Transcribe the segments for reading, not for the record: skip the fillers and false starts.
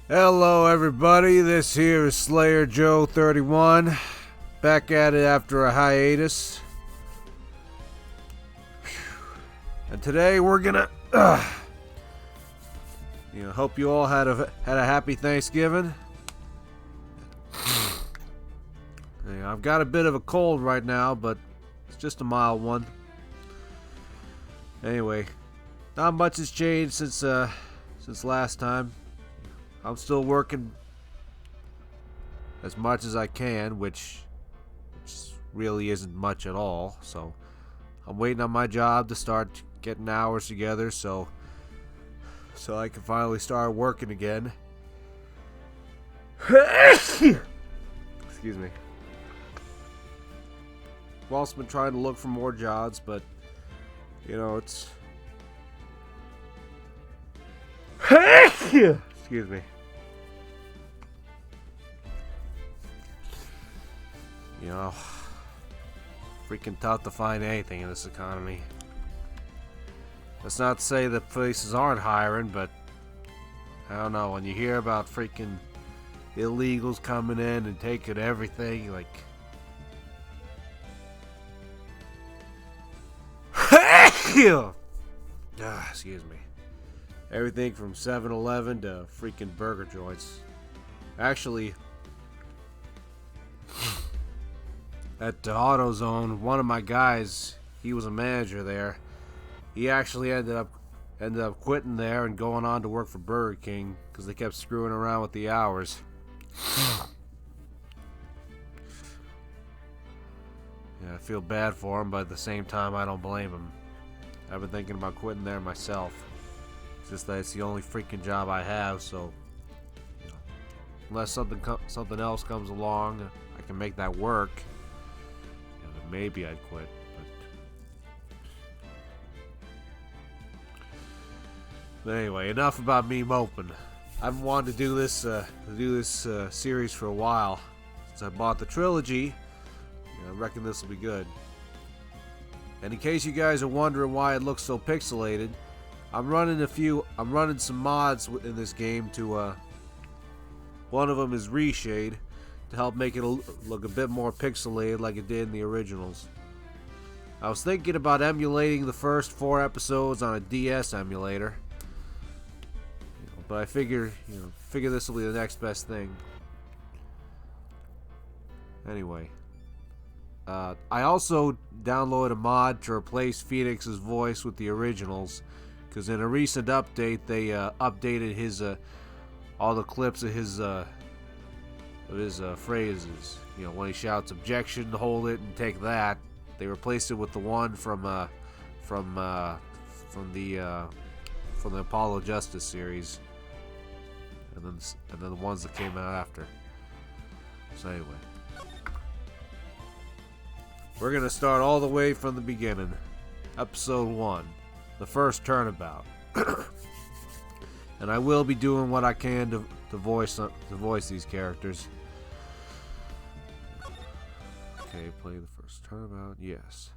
Hello everybody, this here is Slayer Joe 31, back at it after a hiatus. And today we're gonna, hope you all had a happy Thanksgiving. I've got a bit of a cold right now, but it's just a mild one. Anyway, not much has changed since last time. I'm still working as much as I can, which really isn't much at all. So I'm waiting on my job to start getting hours together so I can finally start working again. Excuse me. I've also been trying to look for more jobs, but it's excuse me. Freaking tough to find anything in this economy. That's not to say that places aren't hiring, but I don't know, when you hear about freaking illegals coming in and taking everything, like excuse me. Everything from 7-Eleven to freaking burger joints. Actually, at the AutoZone, one of my guys, he was a manager there. He actually ended up quitting there and going on to work for Burger King because they kept screwing around with the hours. Yeah, I feel bad for him, but at the same time, I don't blame him. I've been thinking about quitting there myself. It's just that it's the only freaking job I have, so unless something else comes along, I can make that work. Maybe I'd quit. But anyway, enough about me moping. I've wanted to do this series for a while. Since I bought the trilogy, I reckon this will be good. And in case you guys are wondering why it looks so pixelated, I'm running some mods in this game to one of them is Reshade, to help make it look a bit more pixelated like it did in the originals. I was thinking about emulating the first 4 episodes on a DS emulator, but I figure this will be the next best thing. Anyway, I also downloaded a mod to replace Phoenix's voice with the originals, because in a recent update they updated his all the clips of his phrases. When he shouts "objection, hold it and take that," they replaced it with the one from the Apollo Justice series, and then the ones that came out after. So anyway, we're gonna start all the way from the beginning. Episode 1, the first turnabout. And I will be doing what I can to voice these characters. Okay, play the first turnabout. Yes.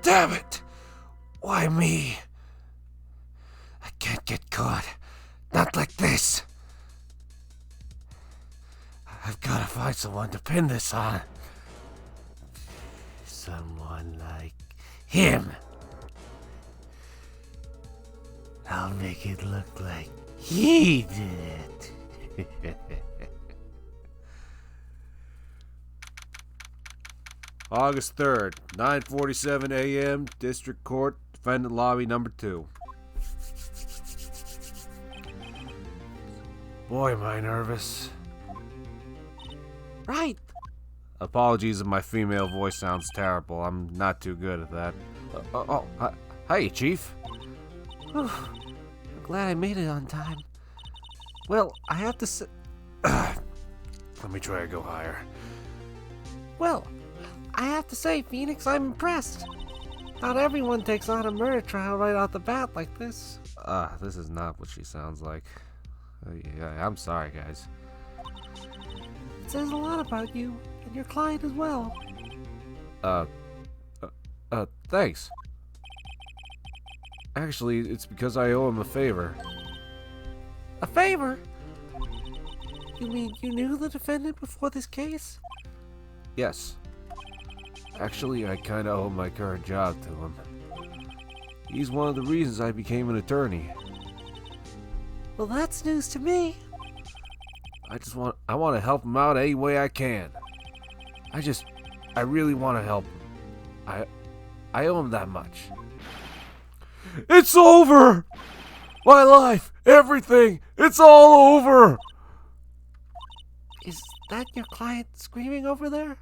Damn it! Why me? I can't get caught. Not like this. I've got to find someone to pin this on. Someone like him. I'll make it look like he did it. August 3rd, 9:47 a.m., District Court, Defendant Lobby number 2. Boy, am I nervous. Right. Apologies if my female voice sounds terrible. I'm not too good at that. Hey, Chief. I'm glad I made it on time. Well, I have to say... Let me try to go higher. Well, I have to say, Phoenix, I'm impressed. Not everyone takes on a murder trial right off the bat like this. This is not what she sounds like. Yeah, I'm sorry, guys. It says a lot about you and your client as well. Thanks. Actually, it's because I owe him a favor. A favor? You mean you knew the defendant before this case? Yes. Actually, I kinda owe my current job to him. He's one of the reasons I became an attorney. Well, that's news to me. I want to help him out any way I can. I really want to help him. I owe him that much. It's over! My life, everything, it's all over! Is that your client screaming over there?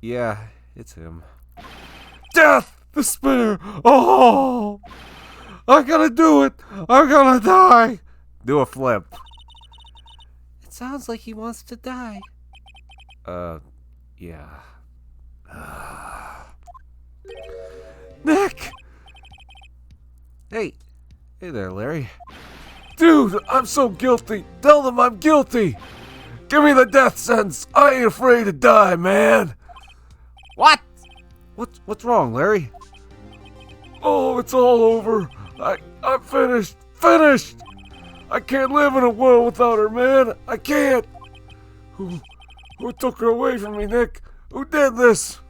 Yeah, it's him. Death! Despair! Oh! I gotta do it! I'm gonna die! Do a flip. It sounds like he wants to die. Yeah. Nick! Hey there, Larry. Dude, I'm so guilty. Tell them I'm guilty. Give me the death sentence. I ain't afraid to die, man. What? What's wrong, Larry? Oh, it's all over. I'm finished. Finished. I can't live in a world without her, man. I can't. Who took her away from me, Nick? Who did this?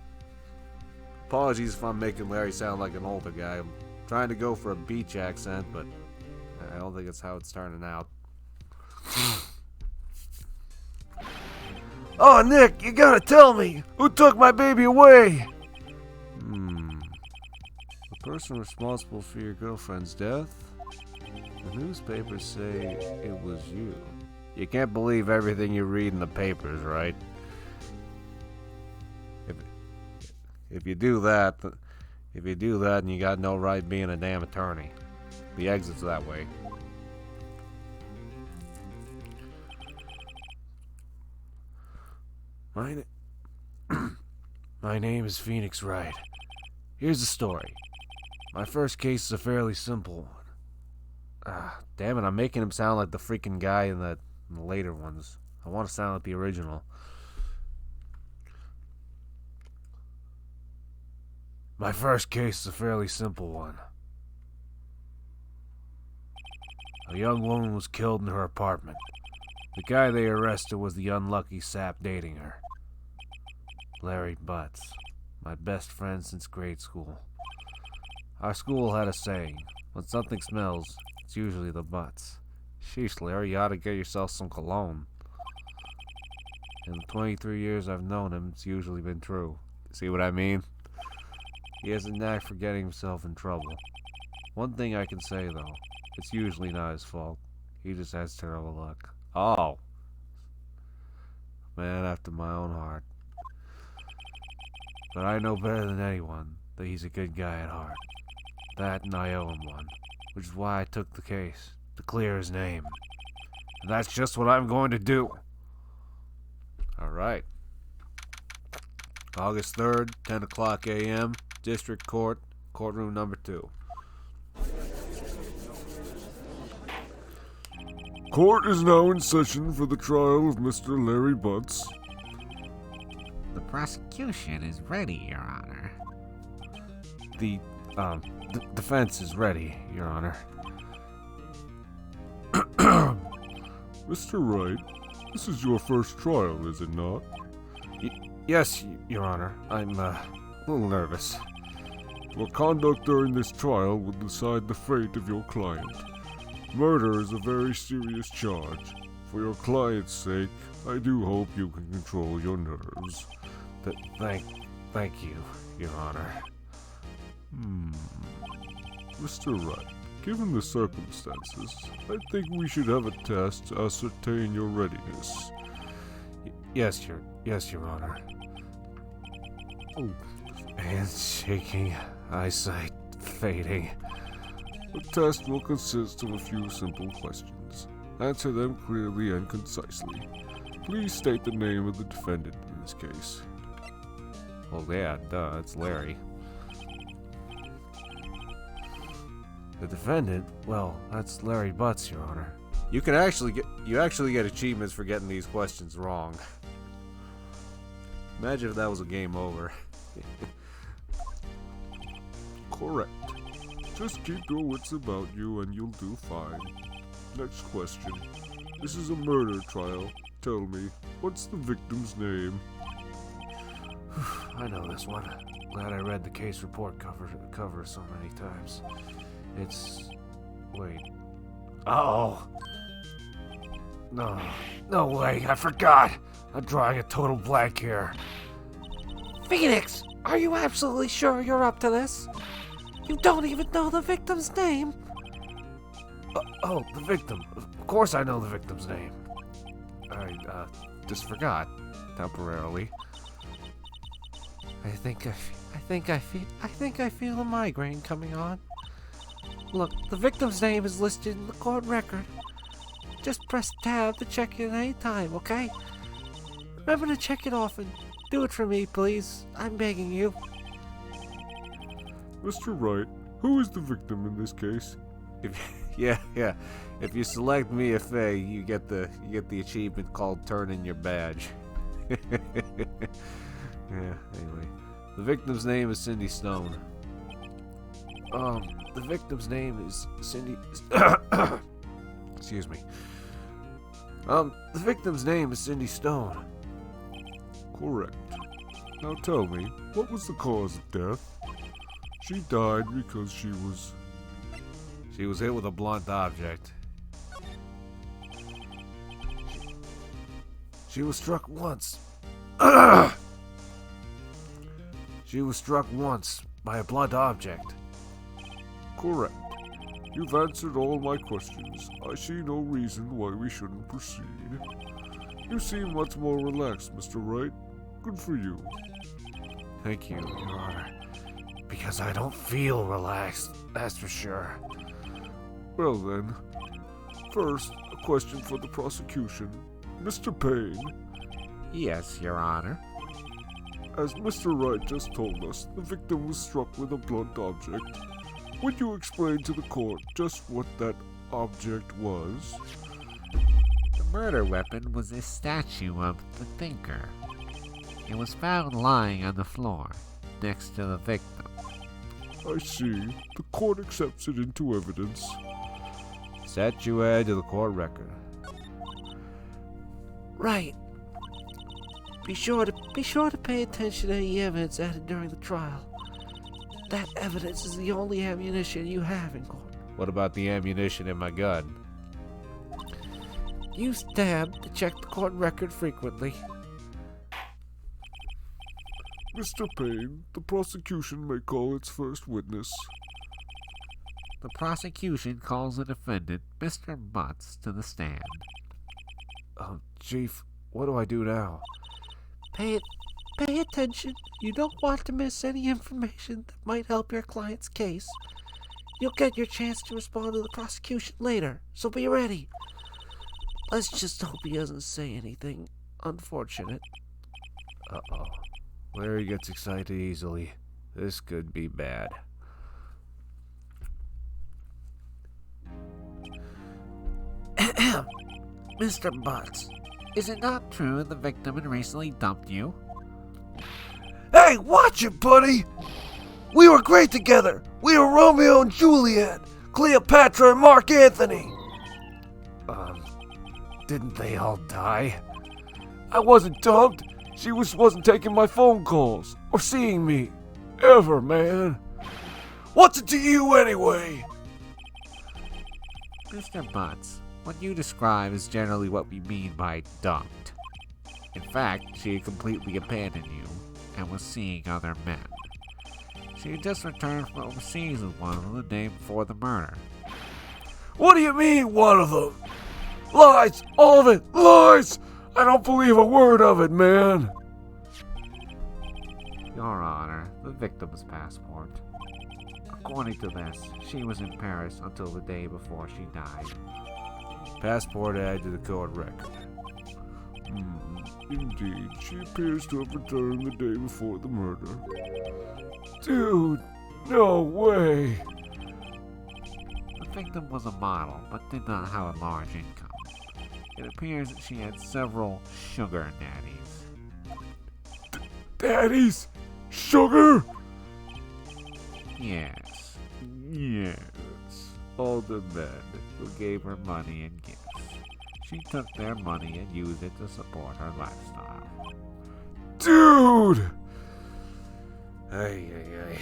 Apologies if I'm making Larry sound like an older guy. I'm trying to go for a beach accent, but I don't think that's how it's turning out. Oh, Nick, you gotta tell me. Who took my baby away? The person responsible for your girlfriend's death? The newspapers say it was you. You can't believe everything you read in the papers, right? If you do that and you got no right being a damn attorney. The exit's that way. My name is Phoenix Wright. Here's the story. My first case is a fairly simple one. Damn it, I'm making him sound like the freaking guy in the later ones. I want to sound like the original. My first case is a fairly simple one. A young woman was killed in her apartment. The guy they arrested was the unlucky sap dating her. Larry Butts, my best friend since grade school. Our school had a saying, when something smells, it's usually the butts. Sheesh, Larry, you ought to get yourself some cologne. In the 23 years I've known him, it's usually been true. See what I mean? He has a knack for getting himself in trouble. One thing I can say, though, it's usually not his fault. He just has terrible luck. Oh. Man after my own heart. But I know better than anyone that he's a good guy at heart. That and I owe him one. Which is why I took the case, to clear his name. And that's just what I'm going to do. Alright. August 3rd, 10 o'clock a.m., District Court, courtroom number 2. Court is now in session for the trial of Mr. Larry Butts. The prosecution is ready, Your Honor. The defense is ready, Your Honor. Mr. Wright, this is your first trial, is it not? Yes, Your Honor. I'm a little nervous. Your conduct during this trial will decide the fate of your client. Murder is a very serious charge. For your client's sake, I do hope you can control your nerves. Thank you, Your Honor. Mr. Wright, given the circumstances, I think we should have a test to ascertain your readiness. Yes, Your Honor. Oh, hands shaking, eyesight fading. The test will consist of a few simple questions. Answer them clearly and concisely. Please state the name of the defendant in this case. Well, yeah, duh, it's Larry. The defendant? Well, that's Larry Butts, Your Honor. You actually get achievements for getting these questions wrong. Imagine if that was a game over. Correct. Just keep your wits about you and you'll do fine. Next question. This is a murder trial. Tell me, what's the victim's name? I know this one. Glad I read the case report cover so many times. It's... wait. Oh! No way, I forgot! I'm drawing a total blank here. Phoenix, are you absolutely sure you're up to this? You don't even know the victim's name. Oh, the victim. Of course I know the victim's name. I just forgot temporarily. I think I feel a migraine coming on. Look, the victim's name is listed in the court record. Just press tab to check it at any time, okay? Remember to check it often. Do it for me, please. I'm begging you. Mr. Wright, who is the victim in this case? Yeah. If you select me, FA, you get the achievement called "Turn in Your Badge." Yeah. Anyway, the victim's name is Cindy Stone. The victim's name is Cindy. Excuse me. The victim's name is Cindy Stone. Correct. Now tell me, what was the cause of death? She died because she was hit with a blunt object. She was struck once. She was struck once by a blunt object. correct. You've answered all my questions. I see no reason why we shouldn't proceed. You seem much more relaxed, Mr. Wright. Good for you. Thank you, Your Honor. Because I don't feel relaxed, that's for sure. Well then, first, a question for the prosecution. Mr. Payne, Yes, Your Honor. as Mr. Wright just told us, the victim was struck with a blunt object. Would you explain to the court just what that object was? The murder weapon was a statue of the thinker. It was found lying on the floor, next to the victim. I see. The court accepts it into evidence. Statue add to the court record. Right. Be sure to pay attention to any evidence added during the trial. That evidence is the only ammunition you have in court. What about the ammunition in my gun? Use tab to check the court record frequently. Mr. Payne, the prosecution may call its first witness. The prosecution calls the defendant, Mr. Butts, to the stand. Oh, Chief, what do I do now? Pay attention. You don't want to miss any information that might help your client's case. You'll get your chance to respond to the prosecution later, so be ready. Let's just hope he doesn't say anything unfortunate. Uh-oh. Larry gets excited easily. This could be bad. Mr. Butts, Is it not true the victim had recently dumped you? Hey, watch it, buddy! We were great together! We were Romeo and Juliet! Cleopatra and Mark Anthony! Didn't they all die? I wasn't dumped! She wasn't taking my phone calls, or seeing me. Ever, man! What's it to you, anyway? Mr. Butts, what you describe is generally what we mean by dumped. In fact, she had completely abandoned you and was seeing other men. She had just returned from overseas with one of them the day before the murder. What do you mean, one of them? Lies! All of it! Lies! I don't believe a word of it, man! Your Honor, the victim's passport. According to this, she was in Paris until the day before she died. Passport add to the court record. Indeed, she appears to have returned the day before the murder. Dude, no way! The victim was a model, but did not have a large income. It appears that she had several sugar daddies. Daddies? Sugar? Yes, yes, older men who gave her money and gifts. She took their money and used it to support her lifestyle. Dude! Ay, ay, ay.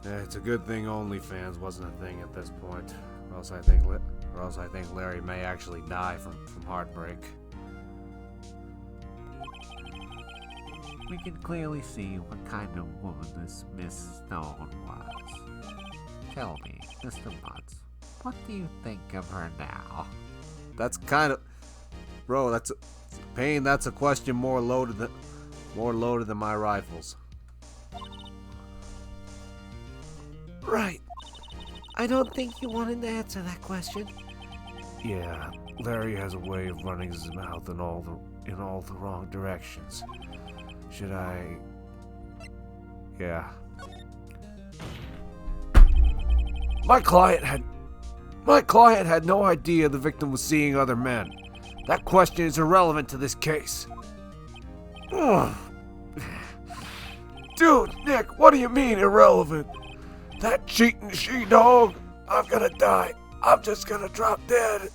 Yeah, it's a good thing OnlyFans wasn't a thing at this point, or else I think Larry may actually die from heartbreak. We can clearly see what kind of woman this Miss Stone was. Tell me, Mr. Butts, what do you think of her now? That's kind of, bro. That's a question more loaded than my rifles. Right. I don't think you wanted to answer that question. Yeah, Larry has a way of running his mouth in all the wrong directions. Should I? Yeah. My client had no idea the victim was seeing other men. That question is irrelevant to this case. Ugh. Dude, Nick, what do you mean irrelevant? That cheating she-dog? I'm gonna die. I'm just gonna drop dead.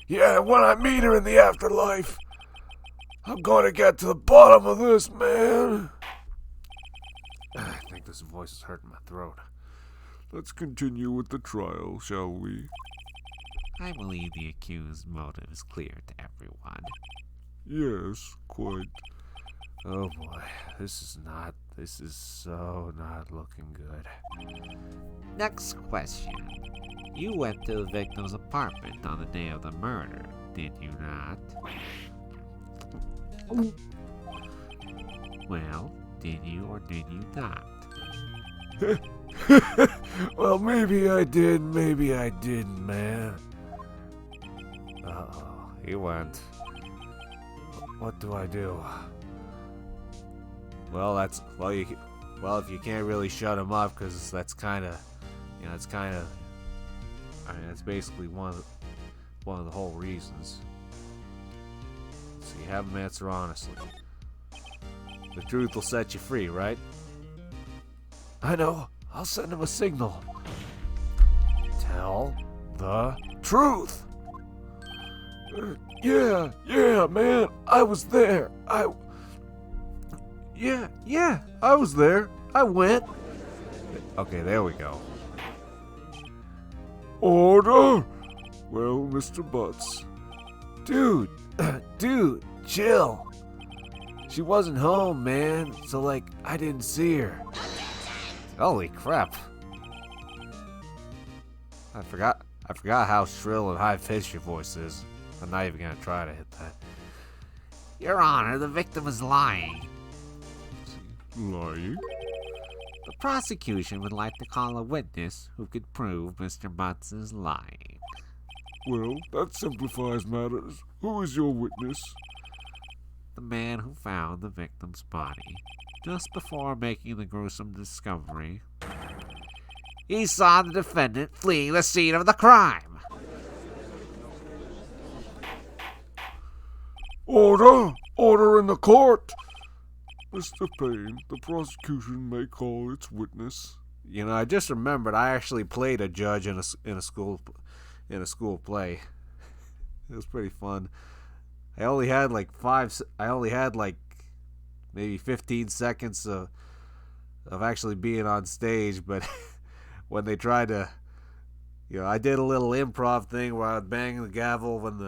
Yeah, when I meet her in the afterlife, I'm gonna get to the bottom of this, man. I think this voice is hurting my throat. Let's continue with the trial, shall we? I believe the accused's motive is clear to everyone. Yes, quite. Oh boy, this is so not looking good. Next question. You went to the victim's apartment on the day of the murder, did you not? Well, did you or did you not? Well, maybe I did, maybe I didn't, man. Uh-oh, he went. What do I do? Well, if you can't really shut him up, because that's kind of, I mean, that's basically one of the whole reasons. So you have him answer honestly. The truth will set you free, right? I know. I'll send him a signal. Tell the Truth! Yeah, man. I was there. Yeah, I was there. I went. Okay, there we go. Order! Well, Mr. Butts. Dude, chill. She wasn't home, man, so I didn't see her. Holy crap. I forgot how shrill and high-pitched your voice is. I'm not even gonna try to hit that. Your Honor, the victim is lying. Lying? The prosecution would like to call a witness who could prove Mr. Butts is lying. Well, that simplifies matters. Who is your witness? The man who found the victim's body just before making the gruesome discovery. He saw the defendant fleeing the scene of the crime. Order! Order in the court! Mr. Payne, the prosecution may call its witness. You know, I just remembered I actually played a judge in a school play. It was pretty fun. I only had maybe 15 seconds of actually being on stage, but when they tried to, I did a little improv thing where I would bang the gavel when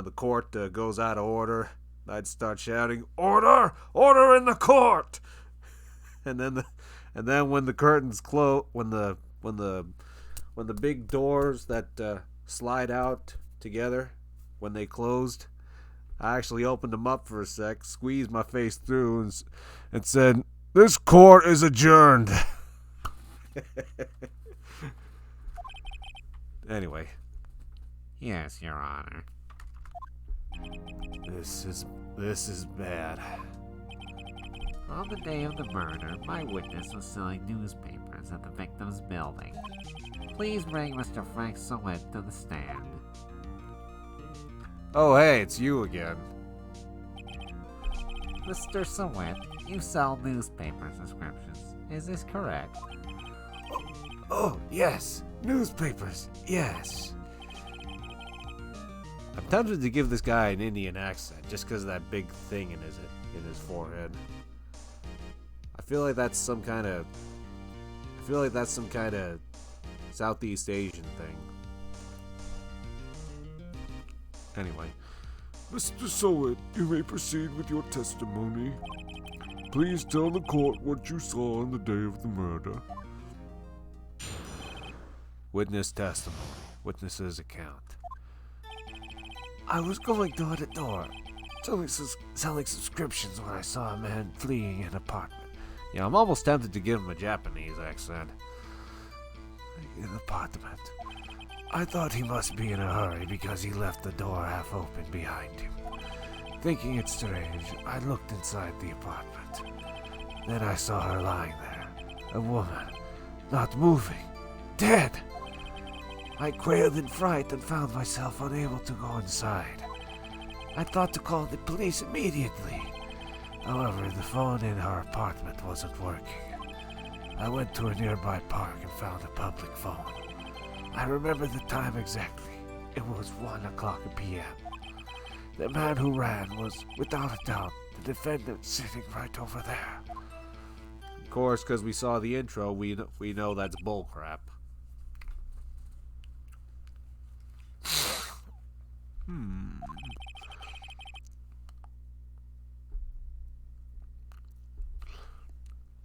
the court goes out of order. I'd start shouting, "Order! Order in the court!" And then when the curtains close, when the big doors that slide out together, when they closed, I actually opened them up for a sec, squeezed my face through, and said, "This court is adjourned." Anyway. Yes, Your Honor. This is This is bad. On the day of the murder, my witness was selling newspapers at the victim's building. Please bring Mr. Frank Sowett to the stand. Oh, hey, it's you again. Mr. Sowett, you sell newspaper subscriptions. Is this correct? Oh, yes. Newspapers, yes. I'm tempted to give this guy an Indian accent just because of that big thing in his forehead. I feel like that's some kind of Southeast Asian thing. Anyway, Mr. Sowett, you may proceed with your testimony. Please tell the court what you saw on the day of the murder. witness testimony, witness's account. I was going door to door, selling subscriptions when I saw a man fleeing an apartment. Yeah, I'm almost tempted to give him a Japanese accent. An apartment. I thought he must be in a hurry because he left the door half open behind him. Thinking it strange, I looked inside the apartment. Then I saw her lying there, a woman, not moving, dead. I quailed in fright and found myself unable to go inside. I thought to call the police immediately. However, the phone in her apartment wasn't working. I went to a nearby park and found a public phone. I remember the time exactly. It was 1:00 p.m. The man who ran was, without a doubt, the defendant sitting right over there. Of course, because we saw the intro, we know that's bullcrap.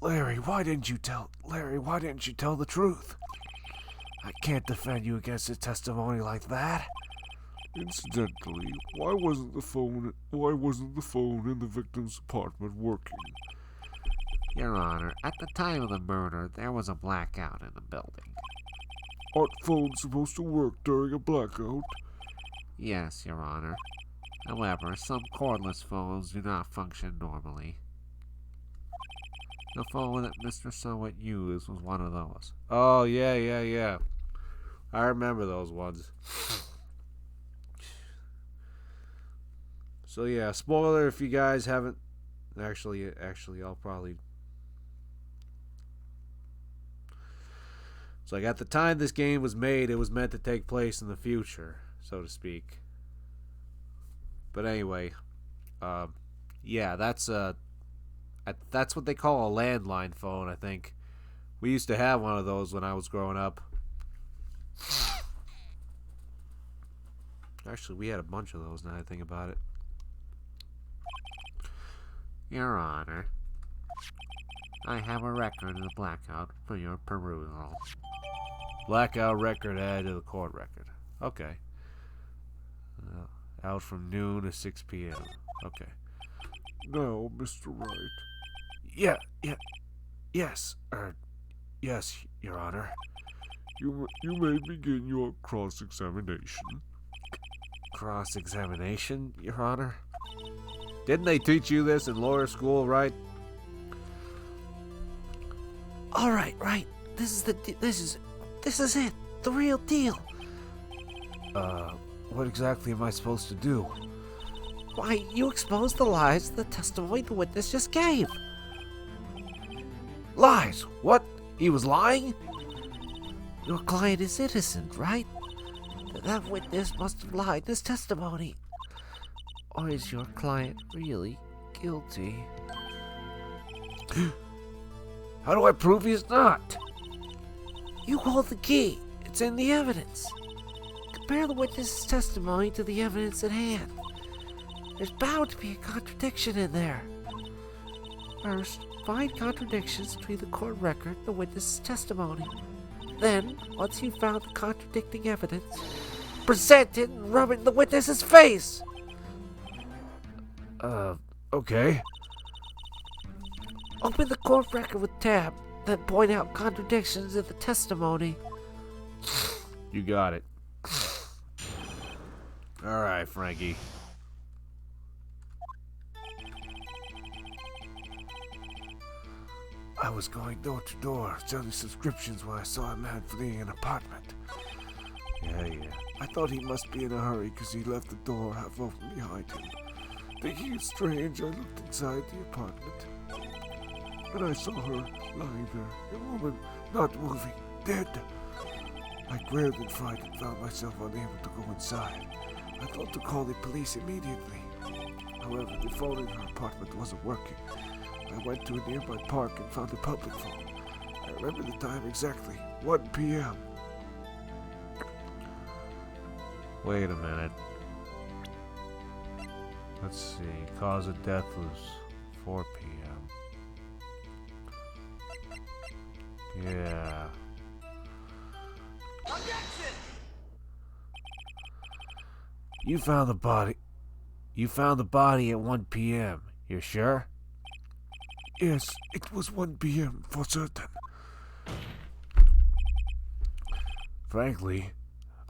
Larry, why didn't you tell the truth? I can't defend you against a testimony like that. Incidentally, why wasn't the phone in the victim's apartment working? Your Honor, at the time of the murder, there was a blackout in the building. Aren't phones supposed to work during a blackout? Yes, Your Honor. However, some cordless phones do not function normally. The phone that Mr. Sowett used was one of those. Oh, yeah. I remember those ones. So yeah, spoiler if you guys haven't... Actually, I'll probably... It's like at the time this game was made, it was meant to take place in the future, so to speak. But anyway, yeah, that's what they call a landline phone, I think. We used to have one of those when I was growing up. Actually, we had a bunch of those now I think about it. Your Honor, I have a record of the blackout for your perusal. Blackout record added to the court record. Okay. Out from noon to 6 p.m. Okay. Now, Mr. Wright. Yes, Your Honor. You may begin your cross-examination. Cross-examination, Your Honor? Didn't they teach you this in lawyer school, right? All right. This is it. The real deal. What exactly am I supposed to do? Why, you exposed the lies the testimony the witness just gave. Lies? What? He was lying? Your client is innocent, right? That witness must have lied in his testimony. Or is your client really guilty? How do I prove he's not? You hold the key. It's in the evidence. Compare the witness's testimony to the evidence at hand. There's bound to be a contradiction in there. First, find contradictions between the court record and the witness's testimony. Then, once you've found the contradicting evidence, present it and rub it in the witness's face. Okay. Open the court record with tab, then point out contradictions in the testimony. You got it. Alright, Frankie. I was going door to door selling subscriptions when I saw a man fleeing an apartment. Yeah. I thought he must be in a hurry because he left the door half open behind him. Thinking it strange, I looked inside the apartment. And I saw her lying there, a woman not moving, dead. I glared in fright and found myself unable to go inside. I thought to call the police immediately. However, the phone in her apartment wasn't working. I went to a nearby park and found a public phone. I remember the time exactly, 1 p.m. Wait a minute. Let's see. Cause of death was 4 p.m. Yeah. You found the body. You found the body at 1 p.m. You're sure? Yes, it was 1 p.m. for certain. Frankly,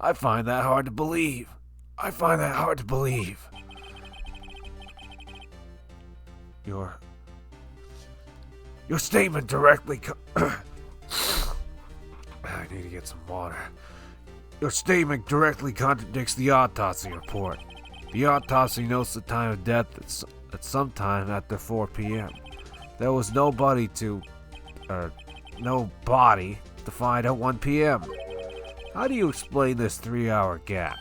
I find that hard to believe. Your statement directly I need to get some water. Your statement directly contradicts the autopsy report. The autopsy notes the time of death at sometime after 4 p.m. There was no body to find at 1 p.m. How do you explain this 3-hour gap?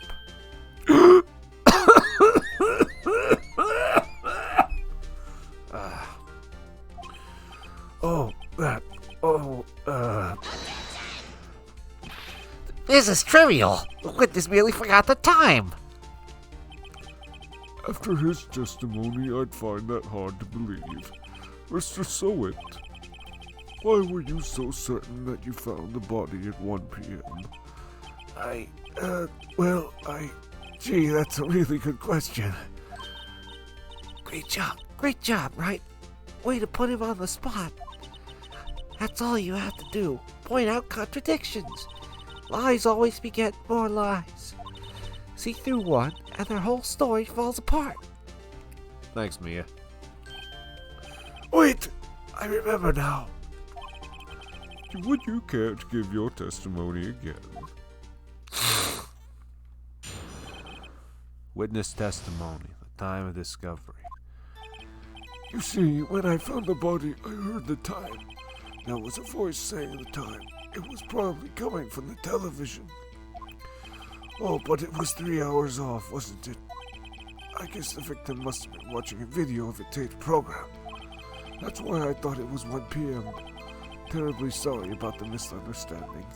This is trivial. The witness merely forgot the time. After his testimony, I'd find that hard to believe. Mr. Sowit, why were you so certain that you found the body at 1 p.m.? Gee, that's a really good question. Great job, Wright. Way to put him on the spot. That's all you have to do. Point out contradictions. Lies always beget more lies. See through one, and their whole story falls apart. Thanks, Mia. Wait! I remember now. Would you care to give your testimony again? Witness testimony, the time of discovery. You see, when I found the body, I heard the time. There was a voice saying the time. It was probably coming from the television. Oh, but it was 3 hours off, wasn't it? I guess the victim must have been watching a video of a taped program. That's why I thought it was 1 p.m. Terribly sorry about the misunderstanding.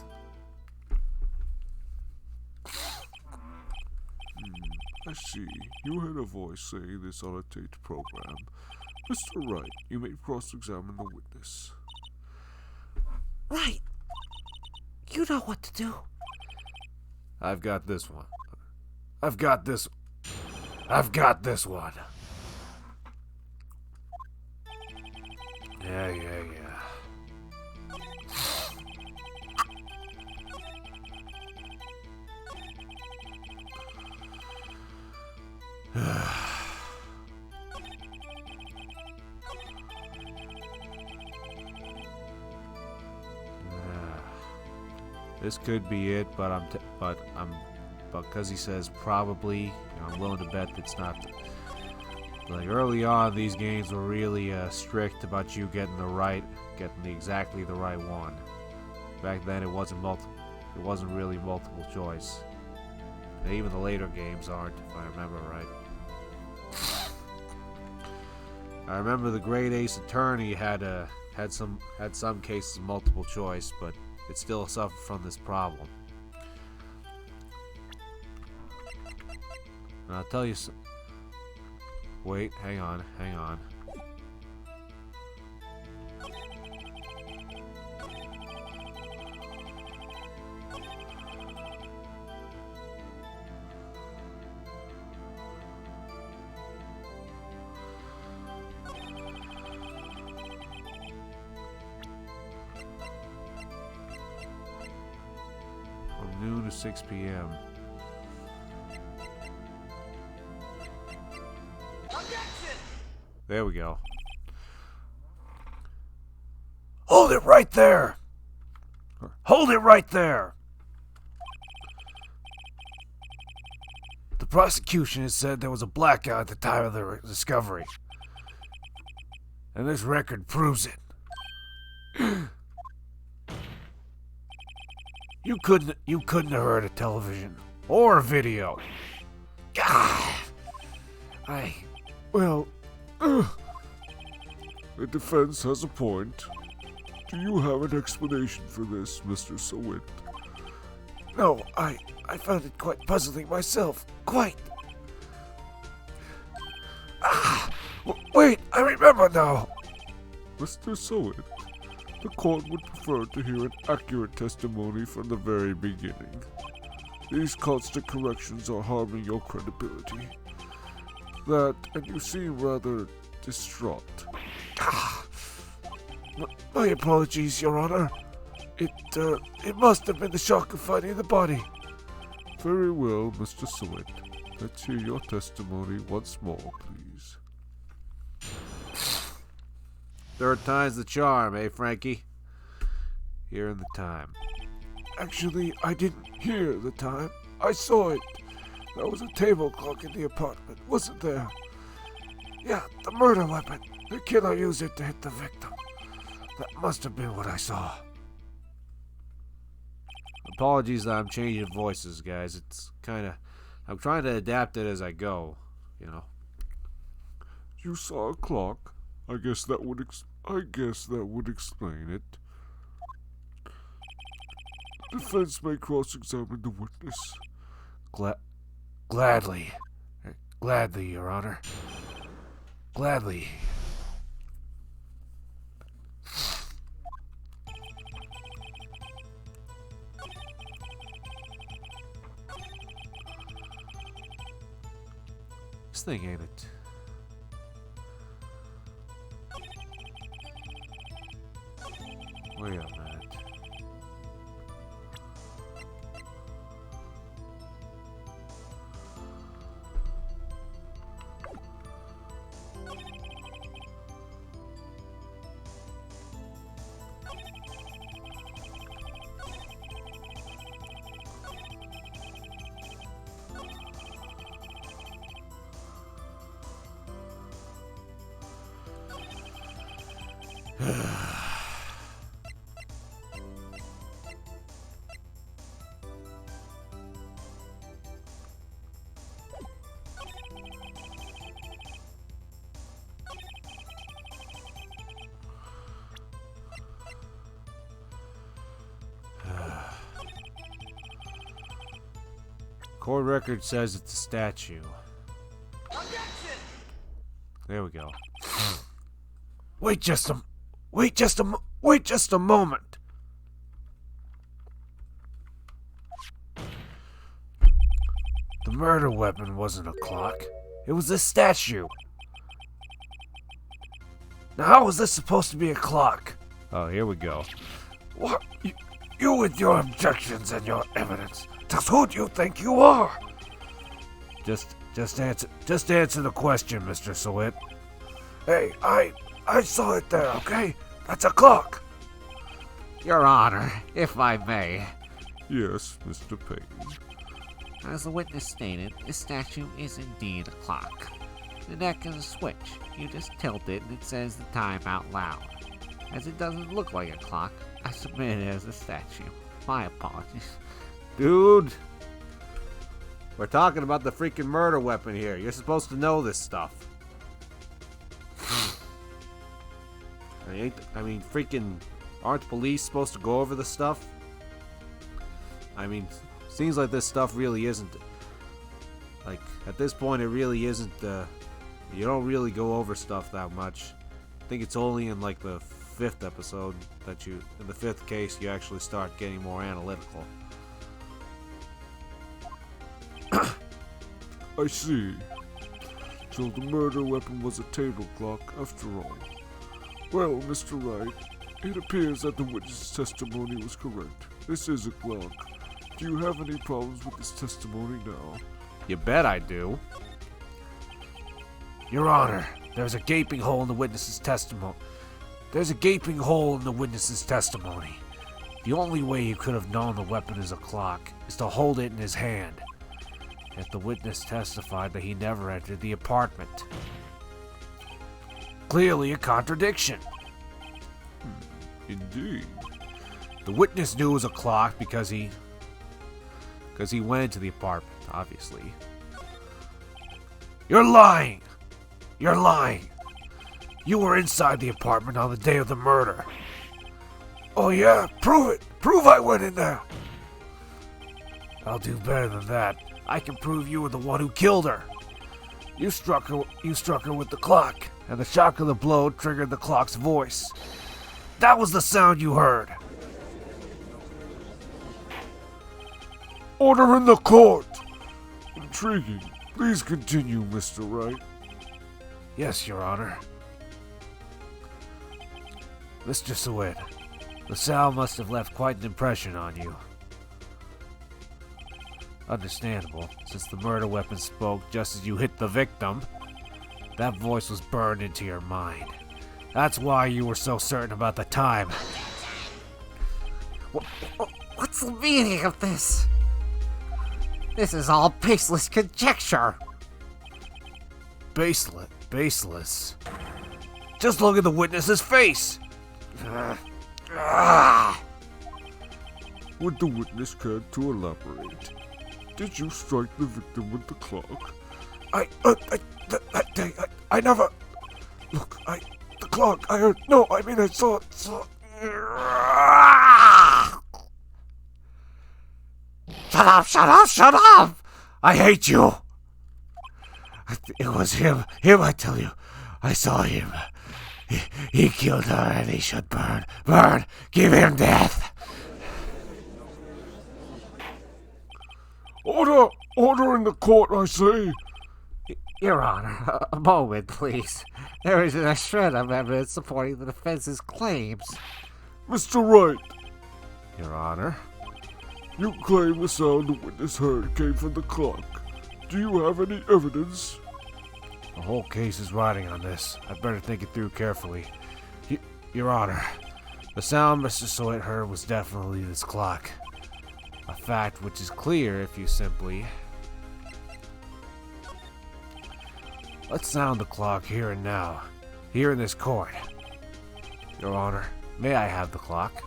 I see. You heard a voice saying this on a taped program. Mr. Wright, you may cross-examine the witness. Right. You know what to do. I've got this one. Yeah. This could be it, but because he says probably, I'm willing to bet it's not. Like early on, these games were really strict about you getting exactly the right one. Back then, it wasn't really multiple choice. And even the later games aren't, if I remember right. I remember the Great Ace Attorney had some cases of multiple choice, but it still suffered from this problem. And I'll tell you some. Wait, hang on. From noon to 6 p.m. There we go. it right there! Hold it right there! The prosecution has said there was a blackout at the time of the discovery. And this record proves it. You couldn't have heard a television or a video. Well, the defense has a point. Do you have an explanation for this, Mr. Sowit? No, I found it quite puzzling myself. Quite. Wait, I remember now. Mr. Sowit, the court would prefer to hear an accurate testimony from the very beginning. These constant corrections are harming your credibility. That, and you seem rather distraught. My apologies, Your Honor. It must have been the shock of finding the body. Very well, Mr. Sowit. Let's hear your testimony once more, please. Third time's the charm, eh, Frankie? Here in the time. Actually, I didn't hear the time. I saw it. There was a table clock in the apartment, wasn't there? Yeah, the murder weapon. The killer used it to hit the victim. That must have been what I saw. Apologies that I'm changing voices, guys. It's I'm trying to adapt it as I go, you know. You saw a clock. I guess that would explain it. The defense may cross-examine the witness. Gladly. Gladly, Your Honor. Gladly. This thing, ain't it? Where you at, man? Court record says it's a statue. Objection! There we go. Wait just a moment. The murder weapon wasn't a clock. It was a statue. Now, how was this supposed to be a clock? Oh, here we go. What? You with your objections and your evidence. Just who do you think you are? Just answer the question, Mr. Sowit. Hey, I saw it there, okay? That's a clock. Your Honor, if I may. Yes, Mr. Payton. As the witness stated, this statue is indeed a clock. The neck is a switch. You just tilt it and it says the time out loud. As it doesn't look like a clock, I submit it as a statue. My apologies. Dude! We're talking about the freaking murder weapon here. You're supposed to know this stuff. Freaking... Aren't police supposed to go over the stuff? I mean, seems like this stuff really isn't... Like, at this point, it really isn't, you don't really go over stuff that much. I think it's only in, like, the 5th episode that in the 5th case, you actually start getting more analytical. I see. So the murder weapon was a table clock after all. Well, Mr. Wright, it appears that the witness's testimony was correct. This is a clock. Do you have any problems with this testimony now? You bet I do. Your Honor, there's a gaping hole in the witness's testimony. There's a gaping hole in the witness's testimony. The only way you could have known the weapon is a clock is to hold it in his hand. Yet the witness testified that he never entered the apartment. Clearly a contradiction. Indeed. The witness knew it was a clock because he went into the apartment, obviously. You're lying! You're lying! You were inside the apartment on the day of the murder. Oh yeah? Prove it! Prove I went in there! I'll do better than that. I can prove you were the one who killed her. You struck her with the clock, and the shock of the blow triggered the clock's voice. That was the sound you heard. Order in the court! Intriguing. Please continue, Mr. Wright. Yes, Your Honor. Mr. Sawit, the sound must have left quite an impression on you. Understandable, since the murder weapon spoke just as you hit the victim. That voice was burned into your mind. That's why you were so certain about the time. What's the meaning of this? This is all baseless conjecture. Baseless. Just look at the witness's face. Would the witness care to elaborate? Did you strike the victim with the clock? I never. Look, the clock. I heard. No, I mean I saw. Shut up! I hate you. It was him. I tell you. I saw him. He killed her and he should burn. Give him death. Order in the court, I say. Your Honor, a moment, please. There isn't a shred of evidence supporting the defense's claims. Mr. Wright, Your Honor. you claim the sound the witness heard came from the clock. Do you have any evidence? The whole case is riding on this. I'd better think it through carefully. Your Honor, the sound Mr. Sawit heard was definitely this clock. A fact which is clear if you simply... Let's sound the clock here and now, here in this court. Your Honor, may I have the clock?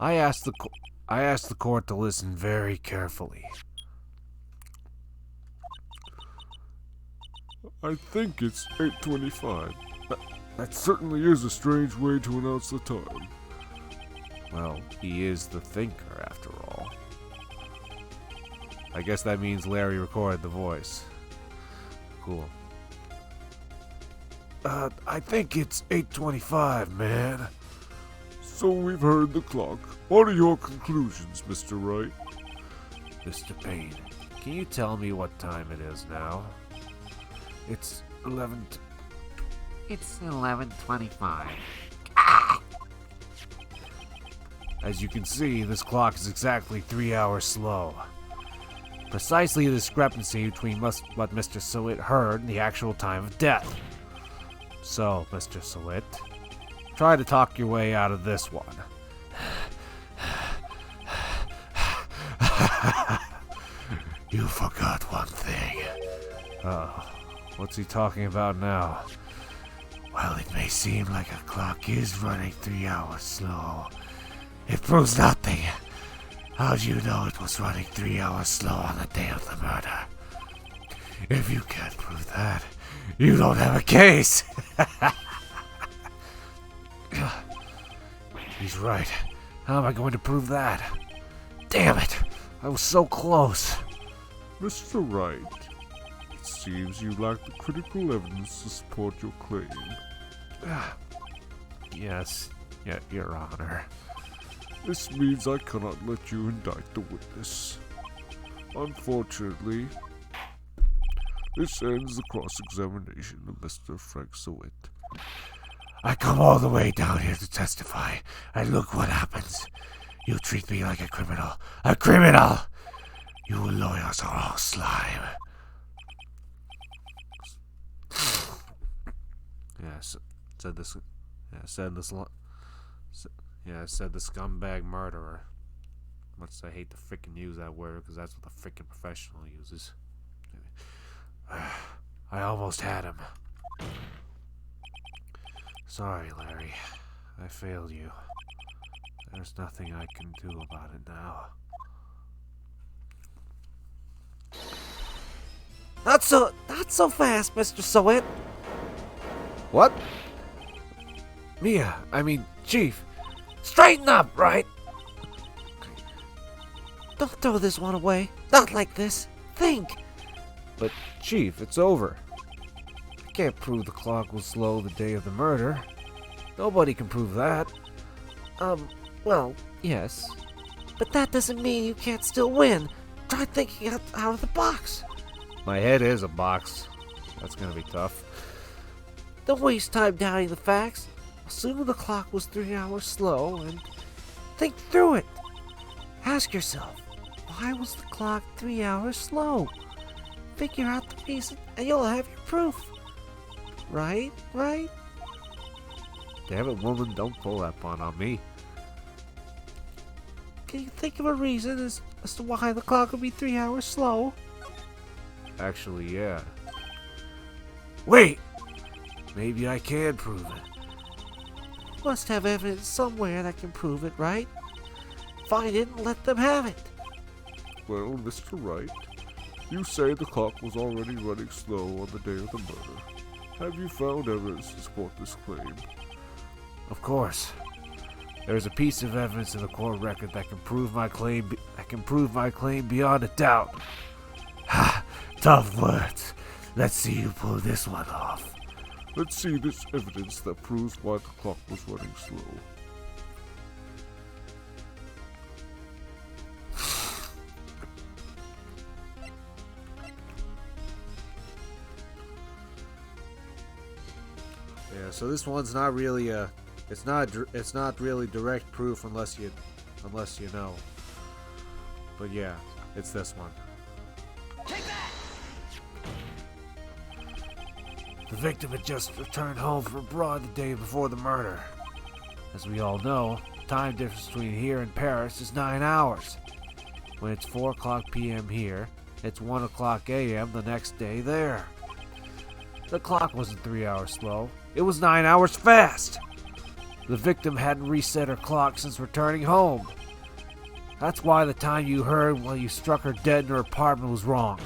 I asked the court to listen very carefully. I think it's 8:25. That certainly is a strange way to announce the time. Well, he is the thinker, after all. I guess that means Larry recorded the voice. Cool. I think it's 8:25, man. So we've heard the clock. What are your conclusions, Mr. Wright? Mr. Payne, can you tell me what time it is now? It's 11. It's 11:25. As you can see, this clock is exactly 3 hours slow. Precisely the discrepancy between what Mr. Sawit heard and the actual time of death. So, Mr. Sawit, try to talk your way out of this one. You forgot one thing. What's he talking about now? While it may seem like a clock is running 3 hours slow, it proves nothing. How do you know it was running 3 hours slow on the day of the murder? If you can't prove that, you don't have a case. He's right. How am I going to prove that? Damn it! I was so close. Mr. Wright, it seems you lack the critical evidence to support your claim. Yes, Your Honor. This means I cannot let you indict the witness. Unfortunately, this ends the cross-examination of Mr. Frank Sawit. I come all the way down here to testify, and look what happens. You treat me like a criminal. A criminal! You lawyers are all slime. Yes, Said this. Yeah, said this. Yeah, I said the scumbag murderer. Much as I hate to frickin' use that word, because that's what the frickin' professional uses. I almost had him. Sorry, Larry. I failed you. There's nothing I can do about it now. Not so fast, Mr. Sowit. What? Chief. Straighten up, Wright. Don't throw this one away. Not like this. Think. But, Chief, it's over. I can't prove the clock was slow the day of the murder. Nobody can prove that. Well, yes. But that doesn't mean you can't still win. Try thinking out of the box. My head is a box. That's gonna be tough. Don't waste time doubting the facts. Assume the clock was 3 hours slow and think through it. Ask yourself, why was the clock 3 hours slow? Figure out the reason and you'll have your proof. Right? Damn it, woman, don't pull that pun on me. Can you think of a reason as to why the clock would be 3 hours slow? Actually, yeah. Wait! Maybe I can prove it. You must have evidence somewhere that can prove it, right? Find it and let them have it. Well, Mr. Wright, you say the clock was already running slow on the day of the murder. Have you found evidence to support this claim? Of course. There's a piece of evidence in the court record that can prove my claim. Beyond a doubt. Ha! Tough words. Let's see you pull this one off. Let's see this evidence that proves why the clock was running slow. Yeah, so this one's not really it's not really direct proof unless you know. But yeah, it's this one. The victim had just returned home from abroad the day before the murder. As we all know, the time difference between here and Paris is 9 hours. When it's 4 o'clock p.m. here, it's 1 o'clock a.m. the next day there. The clock wasn't 3 hours slow. It was 9 hours fast. The victim hadn't reset her clock since returning home. That's why the time you heard while you struck her dead in her apartment was wrong.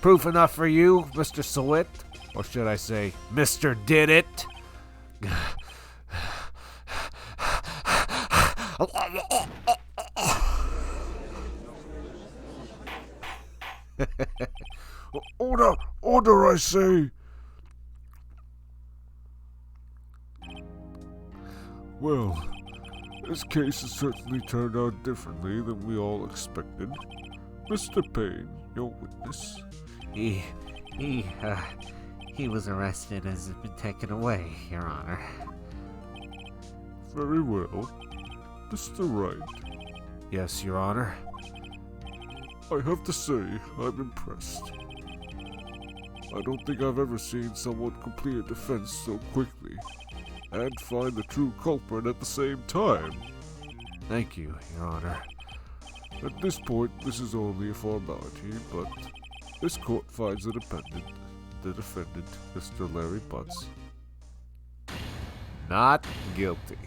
Proof enough for you, Mr. Sowit? Or should I say, Mr. Did It? Order, I say! Well, this case has certainly turned out differently than we all expected. Mr. Payne, your witness. He was arrested and has been taken away, Your Honor. Very well. Mr. Wright. Yes, Your Honor. I have to say, I'm impressed. I don't think I've ever seen someone complete a defense so quickly, and find the true culprit at the same time. Thank you, Your Honor. At this point, this is only a formality, but this court finds the defendant, Mr. Larry Butts, Not guilty.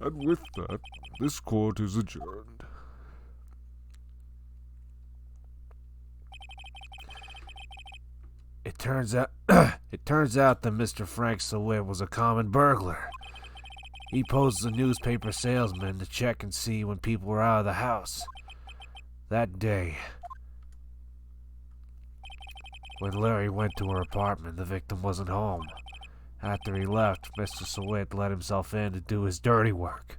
and with that, this court is adjourned. It turns out that Mr. Frank Sowit was a common burglar. He posed as a newspaper salesman to check and see when people were out of the house. That day, when Larry went to her apartment, the victim wasn't home. After he left, Mr. Sowit let himself in to do his dirty work.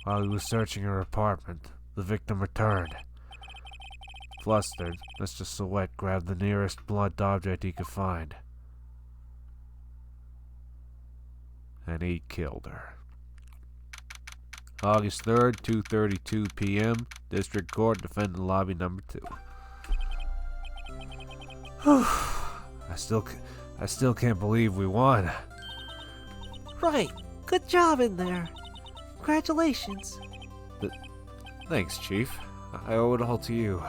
While he was searching her apartment, the victim returned. Flustered, Mr. Sowit grabbed the nearest blunt object he could find. And he killed her. August 3rd, 2:32 p.m. District Court, Defendant Lobby Number 2. I still can't believe we won. Right. Good job in there. Congratulations. Thanks, Chief. I owe it all to you.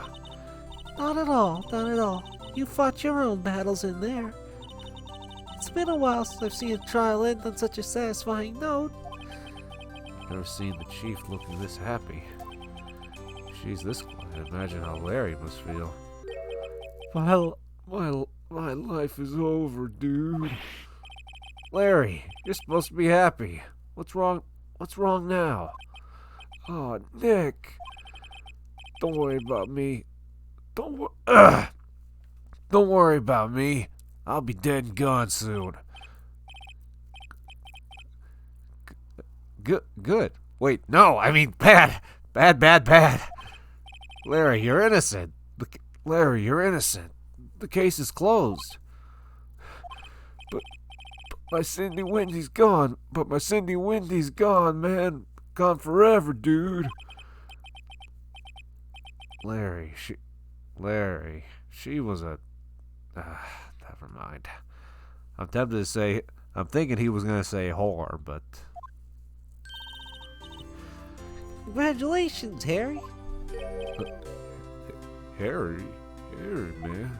Not at all, not at all. You fought your own battles in there. It's been a while since I've seen a trial end on such a satisfying note. Never seen the Chief looking this happy. She's this quiet. Imagine how Larry must feel. Well, my life is over, dude. Larry, you're supposed to be happy. What's wrong? What's wrong now? Oh, Nick. Don't worry about me. Don't worry about me. I'll be dead and gone soon. Good. Wait, no, I mean bad. Bad. Larry, you're innocent. Larry, you're innocent. The case is closed. But my Cindy Wendy's gone. Man. Gone forever, dude. Larry, she was a... never mind. I'm tempted to say... I'm thinking he was going to say whore, but... Congratulations, Harry. Harry, man.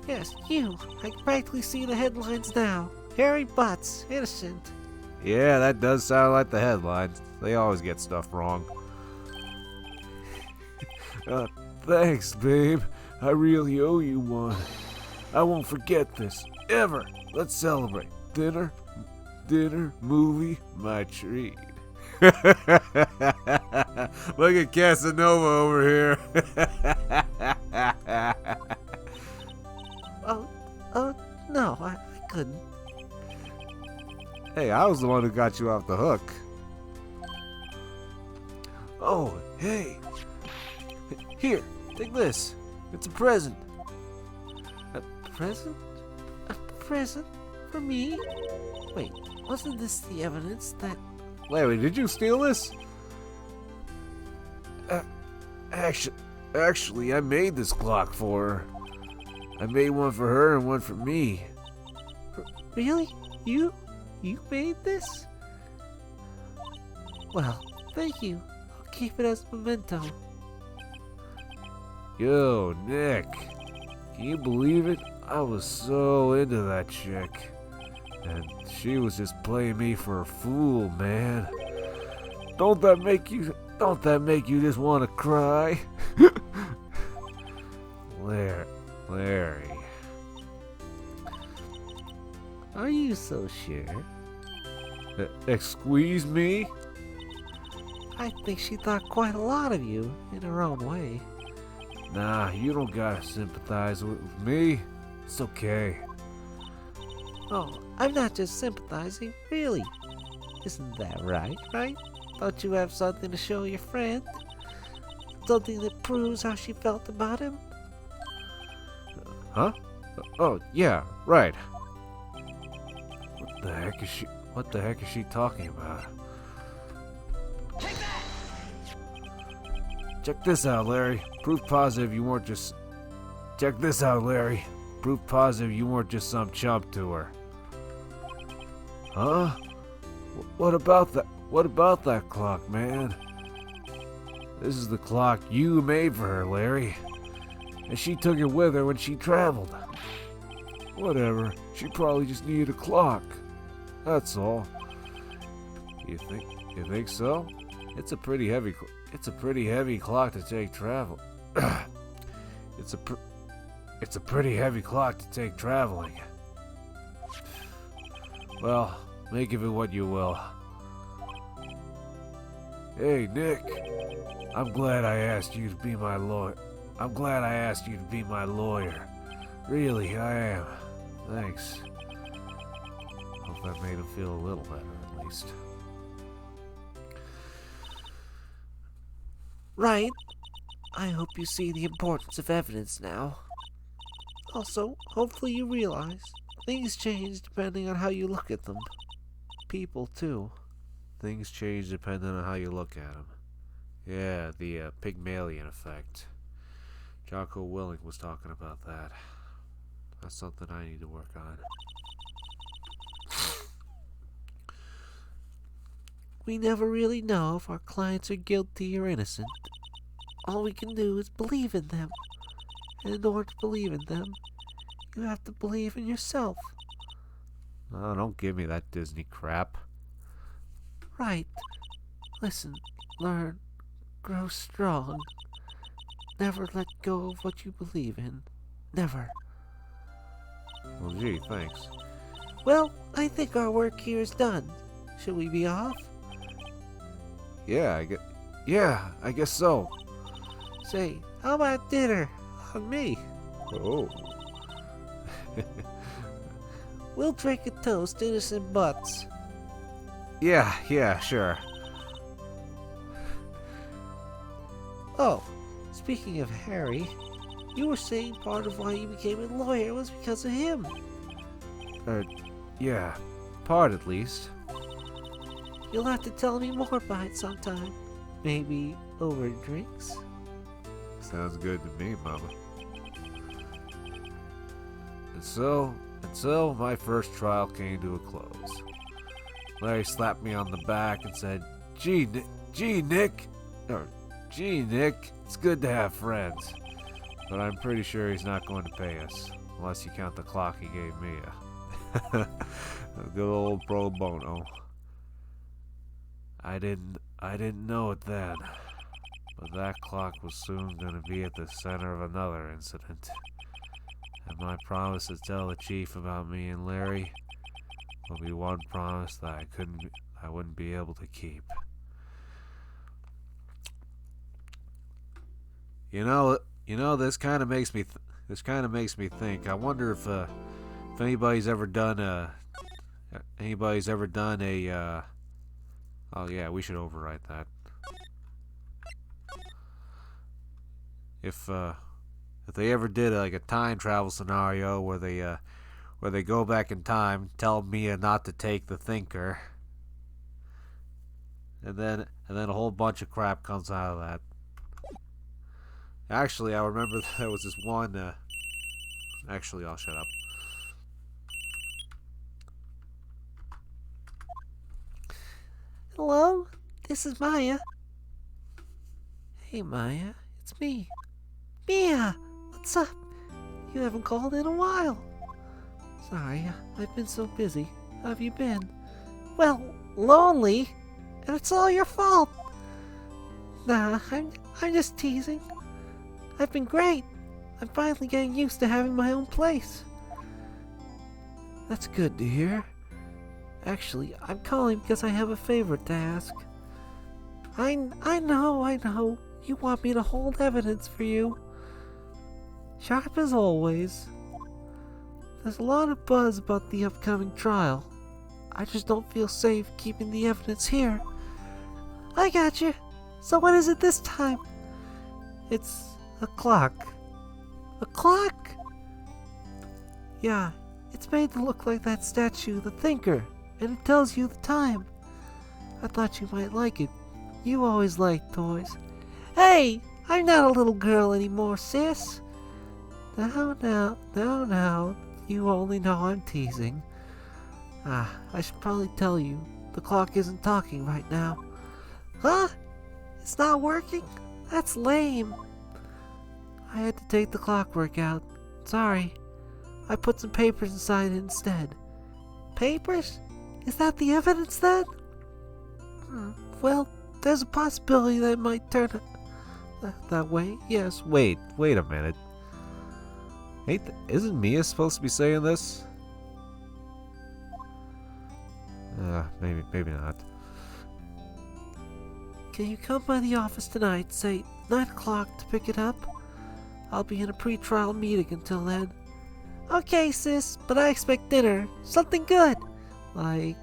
Yes, you. I can practically see the headlines now. Harry Butts, innocent. Yeah, that does sound like the headlines. They always get stuff wrong. Thanks, babe. I really owe you one. I won't forget this, ever. Let's celebrate. Dinner, movie, my treat. Look at Casanova over here. No, I couldn't. Hey, I was the one who got you off the hook. Oh, hey. Here, take this. It's a present. A present? A present? For me? Wait, wasn't this the evidence that... Larry, did you steal this? Actually, I made this clock for her. I made one for her and one for me. Really? You made this? Well, thank you. I'll keep it as a memento. Yo, Nick. Can you believe it? I was so into that chick. And she was just playing me for a fool, man. Don't that make you just want to cry? Larry. Are you so sure? Squeeze me? I think she thought quite a lot of you in her own way. Nah, you don't gotta sympathize with me. It's okay. Oh, I'm not just sympathizing, really. Isn't that right? Don't you have something to show your friend? Something that proves how she felt about him? Huh? Oh, yeah, right. What the heck is she talking about? Check this out, Larry. Proof positive you weren't just... Check this out, Larry. Proof positive you weren't just some chump to her. Huh? What about that clock, man? This is the clock you made for her, Larry. And she took it with her when she traveled. Whatever. She probably just needed a clock. That's all. You think so? It's a pretty heavy clock to take travel. It's a pretty heavy clock to take traveling. Well, make of it what you will. Hey, Nick. I'm glad I asked you to be my lawyer. Really, I am. Thanks. Hope that made him feel a little better, at least. Right. I hope you see the importance of evidence now. Also, hopefully you realize things change depending on how you look at them. People, too. Things change depending on how you look at them. Yeah, the Pygmalion effect. Jocko Willing was talking about that. That's something I need to work on. We never really know if our clients are guilty or innocent. All we can do is believe in them. And in order to believe in them, you have to believe in yourself. Oh, don't give me that Disney crap. Right. Listen, learn, grow strong. Never let go of what you believe in. Never. Well, gee, thanks. Well, I think our work here is done. Should we be off? Yeah, I guess so. Say, how about dinner? On me. Oh. We'll drink a toast, innocent butts. Yeah, sure. Oh, speaking of Harry, you were saying part of why you became a lawyer was because of him. Yeah, part at least. You'll have to tell me more about it sometime. Maybe over drinks? Sounds good to me, Mama. And so my first trial came to a close. Larry slapped me on the back and said, Gee, Nick, it's good to have friends. But I'm pretty sure he's not going to pay us, unless you count the clock he gave me. A good old pro bono. I didn't know it then, but that clock was soon going to be at the center of another incident. And my promise to tell the chief about me and Larry will be one promise that I wouldn't be able to keep. You know, this kind of makes me think. I wonder if anybody's ever done a. Oh yeah, we should overwrite that. If they ever did like a time travel scenario where they go back in time, tell Mia not to take the thinker, and then a whole bunch of crap comes out of that. Actually, I remember there was this one. Actually, I'll shut up. Hello? This is Maya. Hey, Maya. It's me. Mia! What's up? You haven't called in a while. Sorry, I've been so busy. How have you been? Well, lonely. And it's all your fault. Nah, I'm just teasing. I've been great. I'm finally getting used to having my own place. That's good to hear. Actually, I'm calling because I have a favor to ask. I know. You want me to hold evidence for you. Sharp as always. There's a lot of buzz about the upcoming trial. I just don't feel safe keeping the evidence here. I got you. So what is it this time? It's a clock. A clock? Yeah, it's made to look like that statue, the Thinker, and it tells you the time. I thought you might like it. You always liked toys. Hey, I'm not a little girl anymore, sis. Now, you only know I'm teasing. I should probably tell you, the clock isn't talking right now. Huh? It's not working? That's lame. I had to take the clockwork out. Sorry. I put some papers inside it instead. Papers? Is that the evidence then? Well, there's a possibility that it might turn that way. Yes. Wait a minute. Isn't Mia supposed to be saying this? Maybe not. Can you come by the office tonight, say 9 o'clock, to pick it up? I'll be in a pre-trial meeting until then. Okay, sis, but I expect dinner. Something good. Like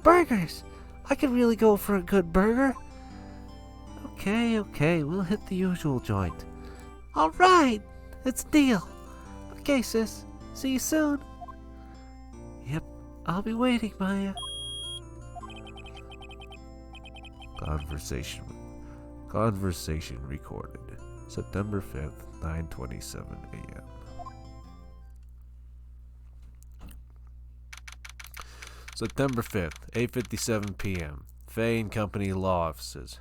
burgers. I could really go for a good burger. Okay, we'll hit the usual joint. Alright, it's a deal. Okay, sis, see you soon. Yep, I'll be waiting, Maya. Conversation recorded. September 5th, 9:27 a.m. September 5th, 8:57 p.m. Fay and Company Law Offices.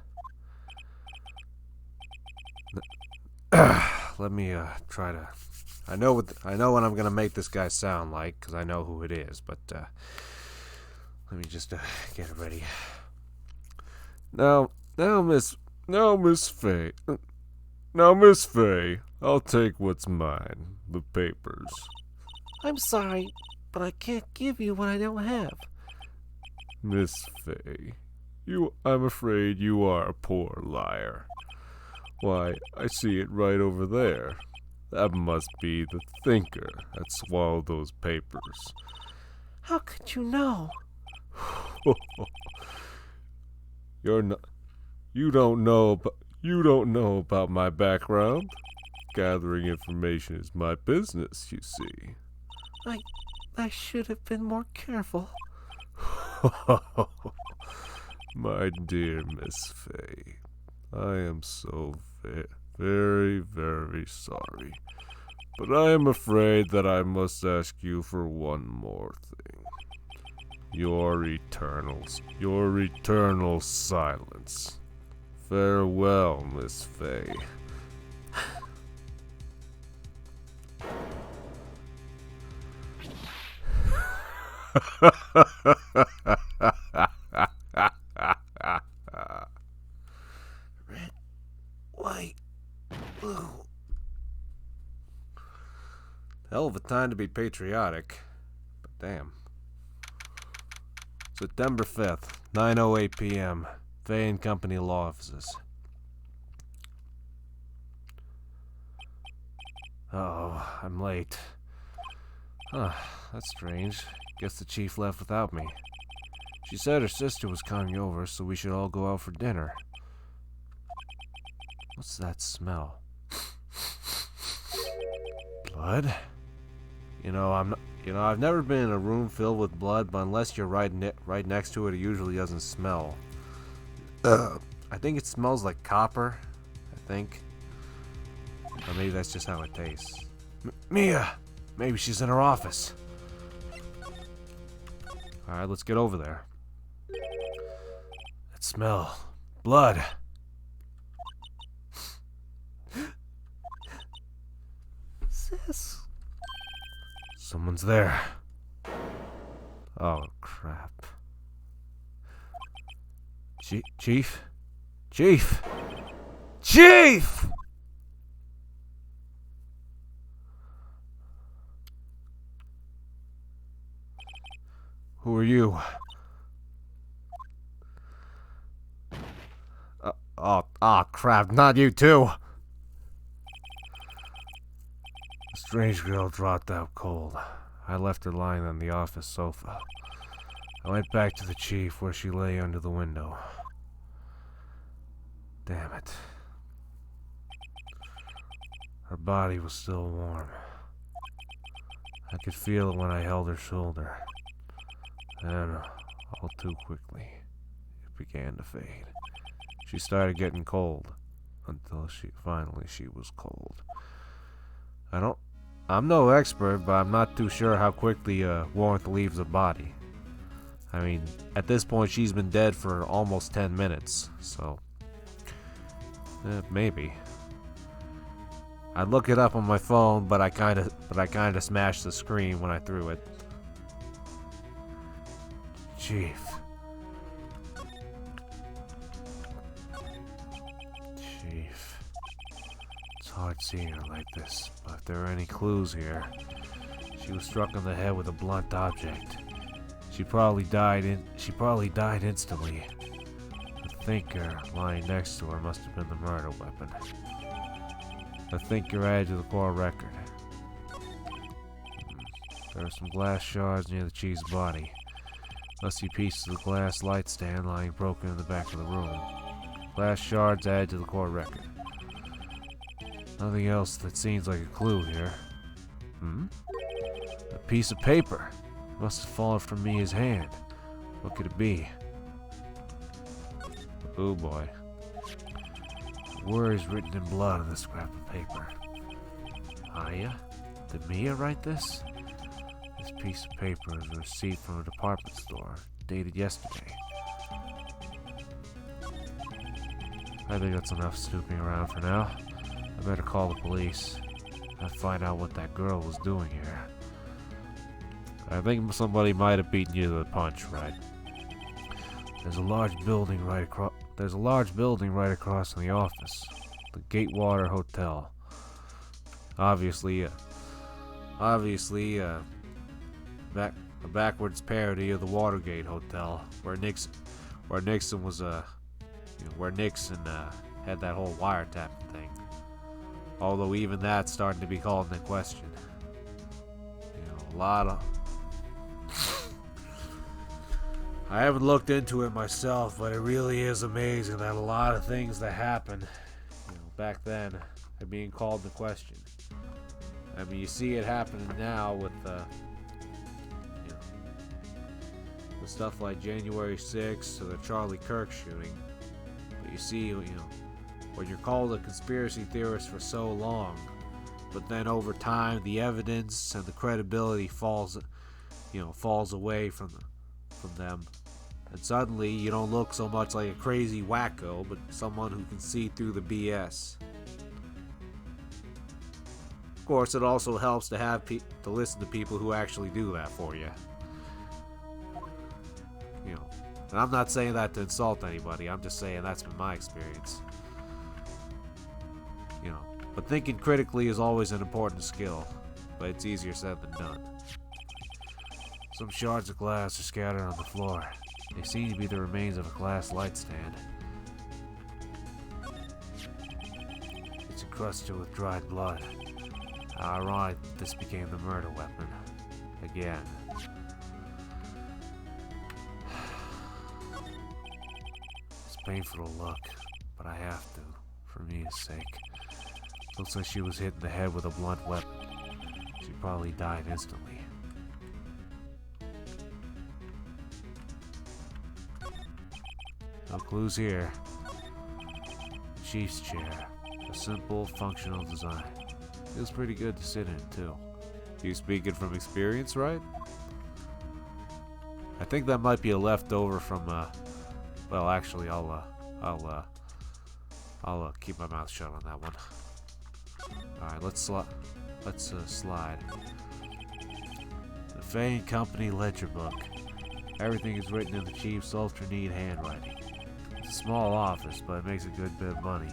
Let me try to. I know what I'm gonna make this guy sound like, because I know who it is. But let me just get it ready. Now, Miss Fay. I'll take what's mine, the papers. I'm sorry, but I can't give you what I don't have. Miss Fay, I'm afraid you are a poor liar. Why, I see it right over there. That must be the thinker that swallowed those papers. How could you know? You don't know about my background. Gathering information is my business, you see. I should have been more careful. My dear Miss Fay, I am so very, very sorry. But I am afraid that I must ask you for one more thing. Your eternal silence. Farewell, Miss Fay. Red, white, blue. Hell of a time to be patriotic. But damn. September 5th, 9:08 p.m. Fay and Company Law Offices. Oh, I'm late. Huh, that's strange. Guess the chief left without me. She said her sister was coming over, so we should all go out for dinner. What's that smell? Blood? I've never been in a room filled with blood, but unless you're right next to it, it usually doesn't smell. I think it smells like copper. I think. Or maybe that's just how it tastes. Mia! Maybe she's in her office. Alright, let's get over there. That smell. Blood. Sis. Someone's there. Oh, crap. Chief? Chief! Chief! Who are you? Crap, not you too! A strange girl dropped out cold. I left her lying on the office sofa. I went back to the chief where she lay under the window. Damn it. Her body was still warm. I could feel it when I held her shoulder. Then, all too quickly, it began to fade. She started getting cold, until she was cold. I'm no expert, but I'm not too sure how quickly warmth leaves a body. I mean, at this point, she's been dead for almost 10 minutes, so maybe. I'd look it up on my phone, but I kind of smashed the screen when I threw it. Chief. It's hard seeing her like this, but if there are any clues here, she was struck on the head with a blunt object. She probably died instantly. The thinker lying next to her must have been the murder weapon. The thinker added to the court record. There are some glass shards near the chief's body. Must see pieces of the glass light stand lying broken in the back of the room. Glass shards added to the court record. Nothing else that seems like a clue here. A piece of paper. Must have fallen from Mia's hand. What could it be? A Oh boy. Words written in blood on this scrap of paper. Aya? Did Mia write this? This piece of paper is a receipt from a department store, dated yesterday. I think that's enough snooping around for now. I better call the police and find out what that girl was doing here. I think somebody might have beaten you to the punch, right? There's a large building right across. There's a large building right across from the office, the Gatewater Hotel. Obviously, a backwards parody of the Watergate Hotel, where Nixon was where Nixon had that whole wiretapping thing. Although even that's starting to be called into question. A lot of. I haven't looked into it myself, but it really is amazing that a lot of things that happened, back then, are being called into question. I mean, you see it happening now with stuff like January 6th or the Charlie Kirk shooting. But you see, when you're called a conspiracy theorist for so long, but then over time the evidence and the credibility falls away from them, and suddenly you don't look so much like a crazy wacko, but someone who can see through the BS. Of course, it also helps to have to listen to people who actually do that for you. And I'm not saying that to insult anybody. I'm just saying that's been my experience. But thinking critically is always an important skill, but it's easier said than done. Some shards of glass are scattered on the floor. They seem to be the remains of a glass light stand. It's encrusted with dried blood. How ironic that this became the murder weapon. Again. It's painful to look, but I have to, for Mia's sake. Looks like she was hit in the head with a blunt weapon. She probably died instantly. No clues here. Chief's chair. A simple, functional design. Feels pretty good to sit in, too. You speaking from experience, right? I think that might be a leftover from, well, actually, I'll keep my mouth shut on that one. Alright, let's slide. The Fay & Company ledger book. Everything is written in the chief's ultra-neat handwriting. It's a small office, but it makes a good bit of money.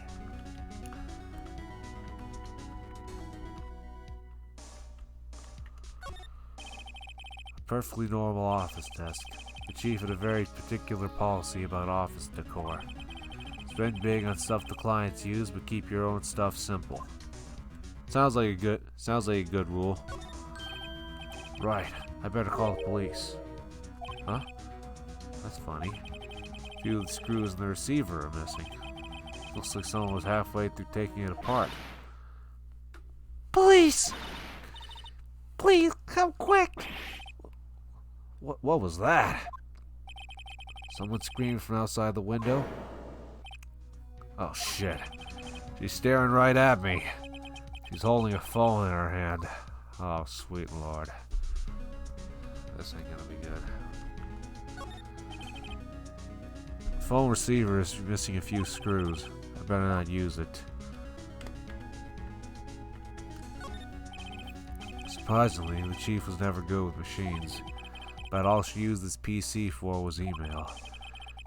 A perfectly normal office desk. The chief had a very particular policy about office decor. Spend big on stuff the clients use, but keep your own stuff simple. Sounds like a good rule. Right, I better call the police. Huh? That's funny. A few of the screws in the receiver are missing. Looks like someone was halfway through taking it apart. Police! Please, come quick! What was that? Someone screamed from outside the window? Oh shit. She's staring right at me. She's holding a phone in her hand. Oh, sweet lord. This ain't gonna be good. Phone receiver is missing a few screws. I better not use it. Surprisingly, the chief was never good with machines. But all she used this PC for was email.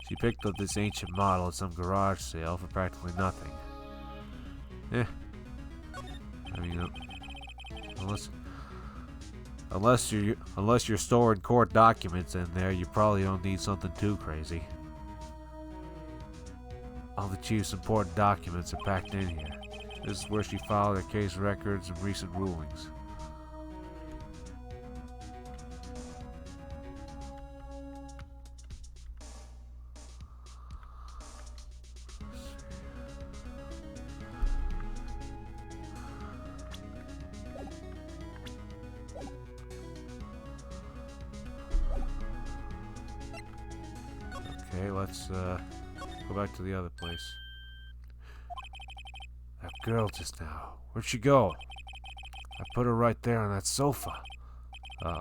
She picked up this ancient model at some garage sale for practically nothing. I mean, unless you're storing court documents in there, you probably don't need something too crazy. All the chief's important documents are packed in here. This is where she filed her case records and recent rulings. Okay, let's Go back to the other place. That girl just now. Where'd she go? I put her right there on that sofa. Uh-oh.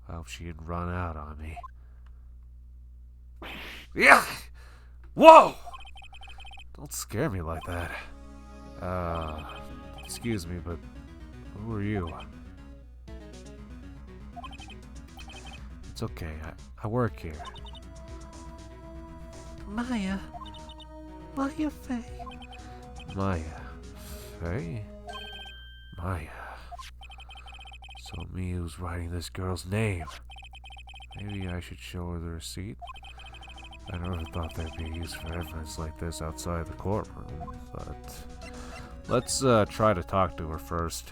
I hope she didn't run out on me. Yeah! Whoa! Don't scare me like that. Excuse me, but who are you? It's okay. I work here. Maya. Maya Fey. Maya. Faye? Maya. So me who's writing this girl's name. Maybe I should show her the receipt. I never thought there'd be a use for evidence like this outside the courtroom, but let's try to talk to her first.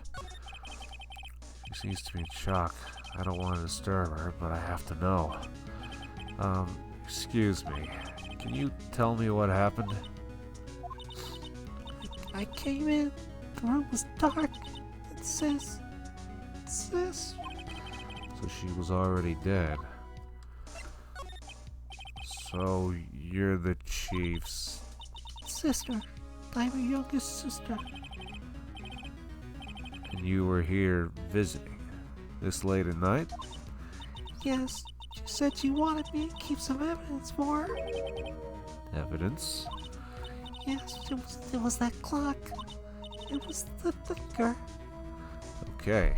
She seems to be in shock. I don't want to disturb her, but I have to know. Excuse me. Can you tell me what happened? I came in. The room was dark. And sis. So she was already dead. So you're the chief's Sister. I'm your youngest sister. and you were here visiting this late at night? Yes. She said she wanted me to keep some evidence for her. Evidence? Yes, it was that clock. It was the thinker. Okay.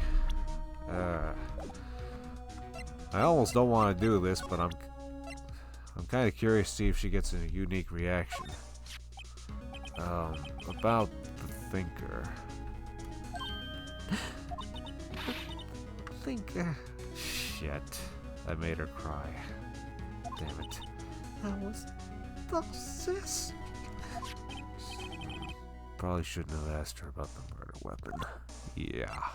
I almost don't want to do this, but I'm kind of curious to see if she gets a unique reaction. About the thinker. Thinker. Shit. I made her cry. Damn it. That was sis. Probably shouldn't have asked her about the murder weapon. Yeah.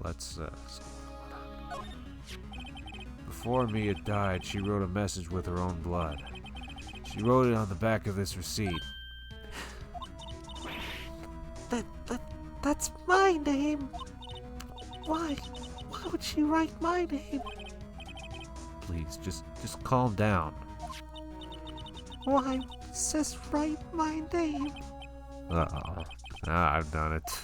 Let's, Before Mia died, she wrote a message with her own blood. She wrote it on the back of this receipt. That's my name. Why? Why would she write my name? Please, just calm down. Why would sis write my name? Uh-oh. I've done it.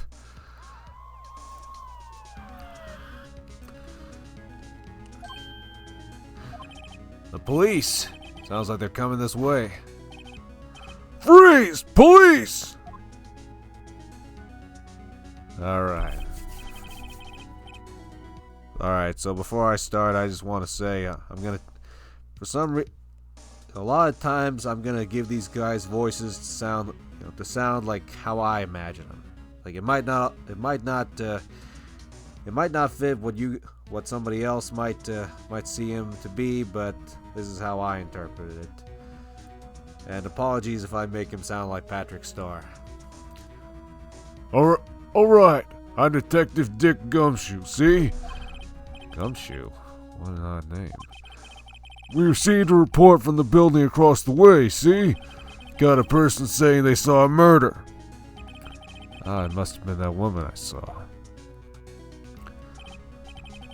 The police! Sounds like they're coming this way. Freeze! Police! Alright. Alright, so before I start, I just want to say, I'm gonna... a lot of times, I'm gonna give these guys voices to sound like how I imagine them. Like, it might not fit what somebody else might see him to be, but this is how I interpreted it. And apologies if I make him sound like Patrick Starr. Alright. I'm Detective Dick Gumshoe, see? Gumshoe? What an odd name. We received a report from the building across the way, see? Got a person saying they saw a murder. Ah, it must have been that woman I saw.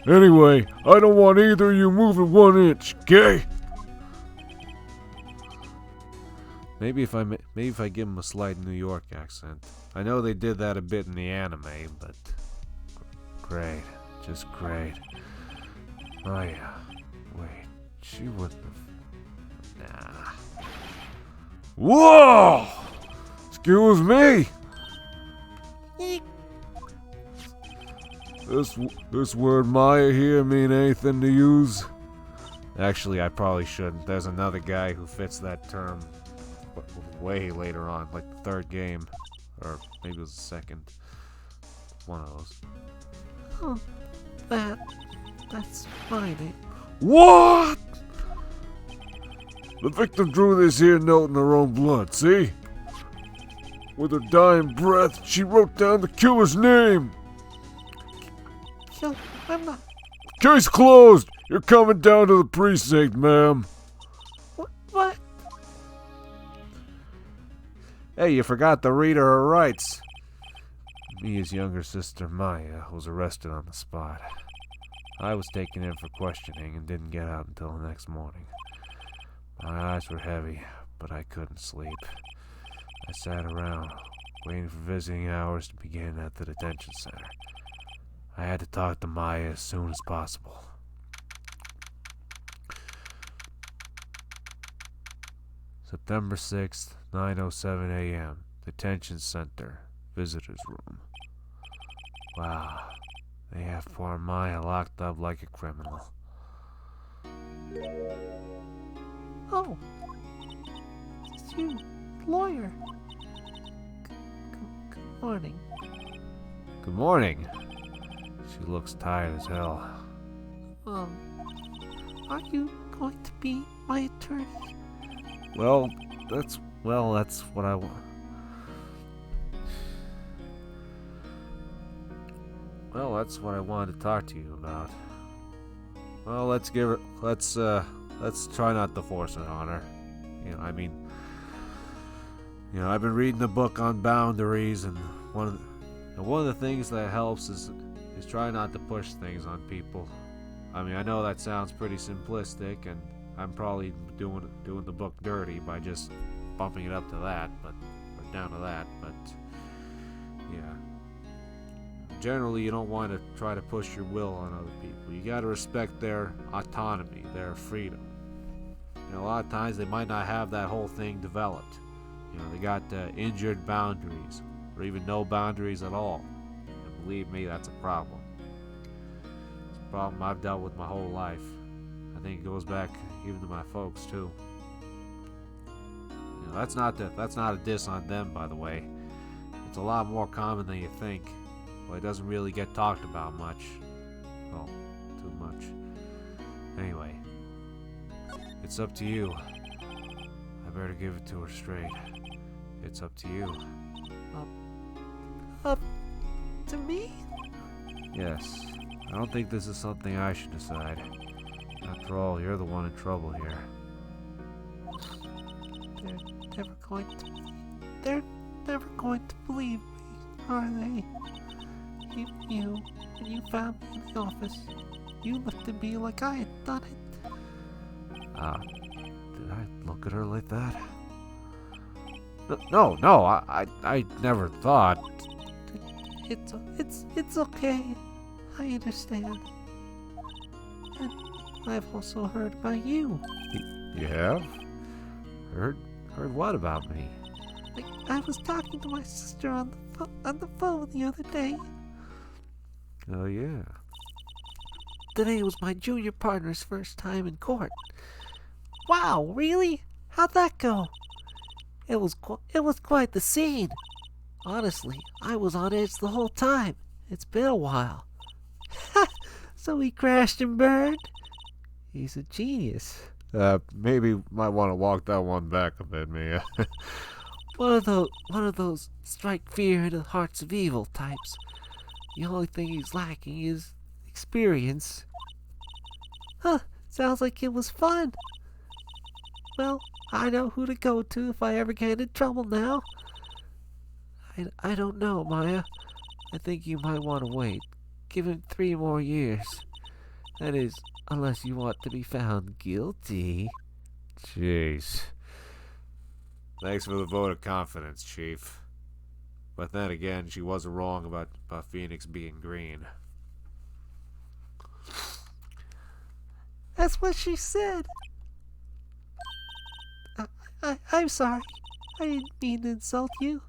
Anyway, I don't want either of you moving 1 inch, okay? Maybe if I give him a slight New York accent. I know they did that a bit in the anime, but great, just great. Oh yeah, wait, she wouldn't have. Nah. Whoa! Excuse me. This word Maya here mean anything to use? Actually, I probably shouldn't. There's another guy who fits that term way later on, like the third game. Or maybe it was the second. One of those. Oh, that's my name. What? The victim drew this here note in her own blood, see? With her dying breath, she wrote down the killer's name. I'm not. Case closed. You're coming down to the precinct, ma'am. What? Hey, you forgot to read her rights. Mia's younger sister, Maya, was arrested on the spot. I was taken in for questioning and didn't get out until the next morning. My eyes were heavy, but I couldn't sleep. I sat around, waiting for visiting hours to begin at the detention center. I had to talk to Maya as soon as possible. September 6th, 9:07 a.m. Detention Center, Visitors Room. Wow, they have poor Maya locked up like a criminal. Oh, it's you, lawyer. Good morning. Good morning. She looks tired as hell. Are you going to be my attorney? Well, that's what I want. Well, that's what I wanted to talk to you about. Well, let's try not to force it on her. I've been reading the book on boundaries, and one of the things that helps is try not to push things on people. I mean, I know that sounds pretty simplistic, and I'm probably doing the book dirty by just bumping it up to that, or down to that, but yeah. Generally, you don't want to try to push your will on other people. You got to respect their autonomy, their freedom. A lot of times they might not have that whole thing developed. They got injured boundaries, or even no boundaries at all. And believe me, that's a problem. It's a problem I've dealt with my whole life. I think it goes back even to my folks too. That's not a diss on them, by the way. It's a lot more common than you think. Well, it doesn't really get talked about much. Well, too much. Anyway, it's up to you. I better give it to her straight. It's up to you. Up to me? Yes. I don't think this is something I should decide. After all, you're the one in trouble here. They're never going to believe me, are they? When you found me in the office, you looked at me like I had done it. Did I look at her like that? No, I never thought. It's okay. I understand. And I've also heard about you. You have? Heard what about me? I was talking to my sister on the phone the other day. Oh, yeah. Today was my junior partner's first time in court. Wow, really? How'd that go? It was quite the scene. Honestly, I was on edge the whole time. It's been a while. So he crashed and burned? He's a genius. Maybe might want to walk that one back a bit, Mia. One of those strike fear into the hearts of evil types. The only thing he's lacking is experience. Huh, sounds like it was fun. Well, I know who to go to if I ever get in trouble now. I don't know, Maya. I think you might want to wait. Give him 3 more years. That is, unless you want to be found guilty. Jeez. Thanks for the vote of confidence, Chief. But then again, she wasn't wrong about Phoenix being green. That's what she said. I'm sorry. I didn't mean to insult you.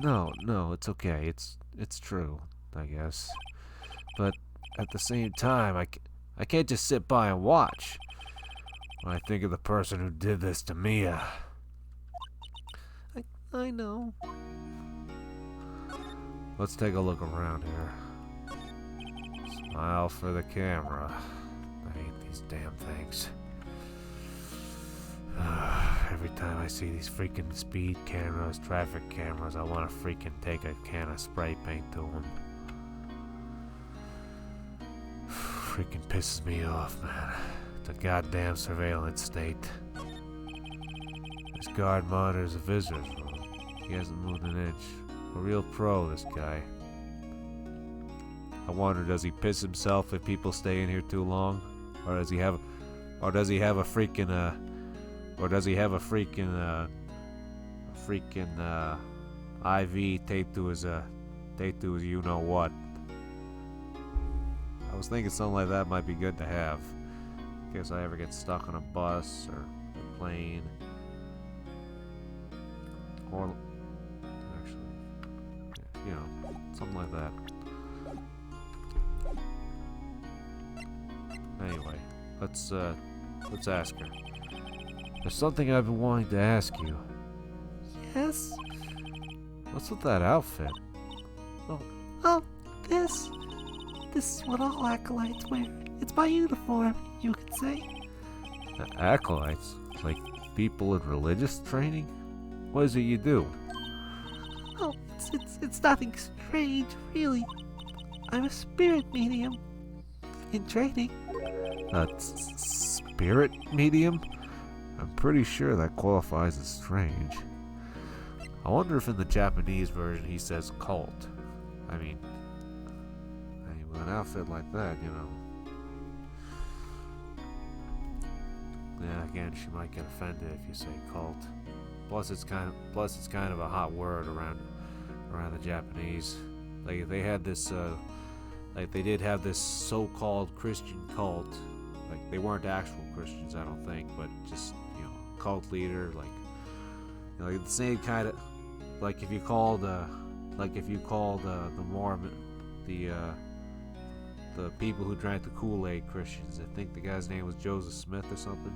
No, it's okay. It's true, I guess. But at the same time, I can't just sit by and watch. When I think of the person who did this to Mia. I know. Let's take a look around here. Smile for the camera. I hate these damn things. Every time I see these freaking speed cameras, traffic cameras, I want to freaking take a can of spray paint to them. Freaking pisses me off, man. It's a goddamn surveillance state. This guard monitors the visitors room. He hasn't moved an inch. A real pro, this guy. I wonder, does he piss himself if people stay in here too long? Or does he have a freaking Or does he have a freaking IV taped to his you know what? I was thinking something like that might be good to have in case I ever get stuck on a bus or a plane. Or actually, you know, something like that. Anyway, let's ask her. There's something I've been wanting to ask you. Yes? What's with that outfit? Oh, this is what all acolytes wear. It's my uniform, you could say. Acolytes? Like people in religious training? What is it you do? Oh, it's nothing strange, really. I'm a spirit medium. In training. Spirit medium? I'm pretty sure that qualifies as strange. I wonder if in the Japanese version he says cult. I mean, with an outfit like that, you know. Yeah, again, she might get offended if you say cult. Plus, it's kind of a hot word around the Japanese. Like they had this, they did have this so-called Christian cult. Like they weren't actual Christians, I don't think, but just cult leader, like the same kind of, like if you called the Mormon, the people who drank the Kool-Aid Christians. I think the guy's name was Joseph Smith or something.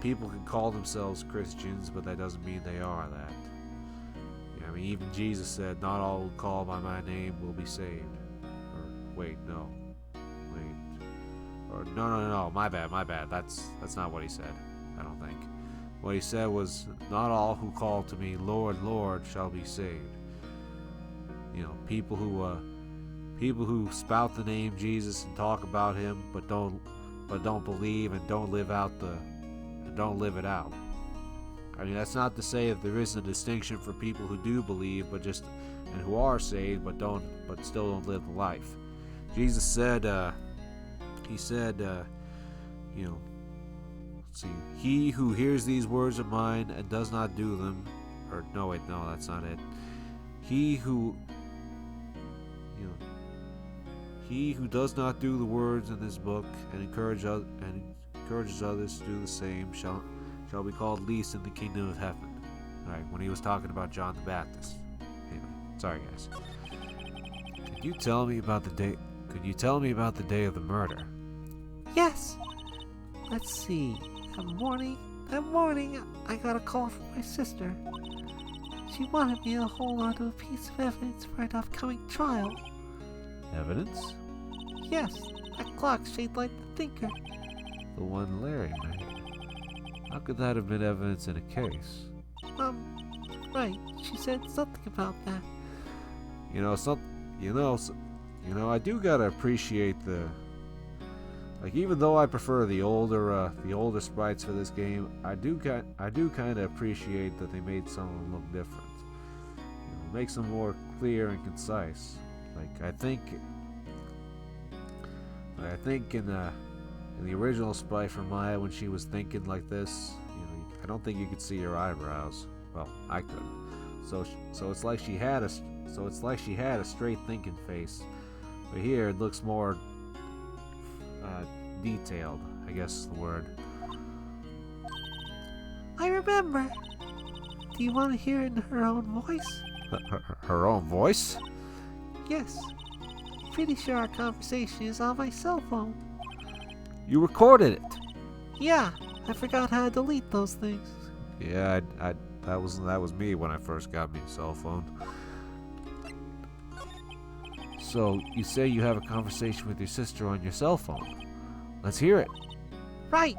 People can call themselves Christians, but that doesn't mean they are that. I mean, even Jesus said, "Not all who call by my name will be saved." Or wait, no. Or no, my bad. That's not what he said. I don't think. What he said was, "Not all who call to me, Lord, Lord, shall be saved." People who spout the name Jesus and talk about him, but don't believe and don't live it out. I mean, that's not to say that there isn't a distinction for people who do believe, and who are saved, but still don't live the life. Jesus said, he who hears these words of mine and does not do them, or no, that's not it. He who does not do the words in this book and encourages others to do the same shall be called least in the kingdom of heaven. All right, when he was talking about John the Baptist. Anyway, sorry guys. Could you tell me about the day of the murder? Yes. Let's see. That morning, I got a call from my sister. She wanted me to hold on to a piece of evidence for an upcoming trial. Evidence? Yes, that clock shaped like the thinker. The one Larry made. How could that have been evidence in a case? Right. She said something about that. I do gotta appreciate even though I prefer the older sprites for this game, I do kind of appreciate that they made some of them look different. Makes them more clear and concise. I think in the original sprite for Maya, when she was thinking like this, I don't think you could see her eyebrows. Well, I could. So it's like she had a straight thinking face. But here it looks more detailed, I guess is the word. I remember. Do you want to hear it in her own voice? Her own voice? Yes. Pretty sure our conversation is on my cell phone. You recorded it? Yeah, I forgot how to delete those things. Yeah, that was me when I first got me a cell phone. So, you say you have a conversation with your sister on your cell phone. Let's hear it. Right.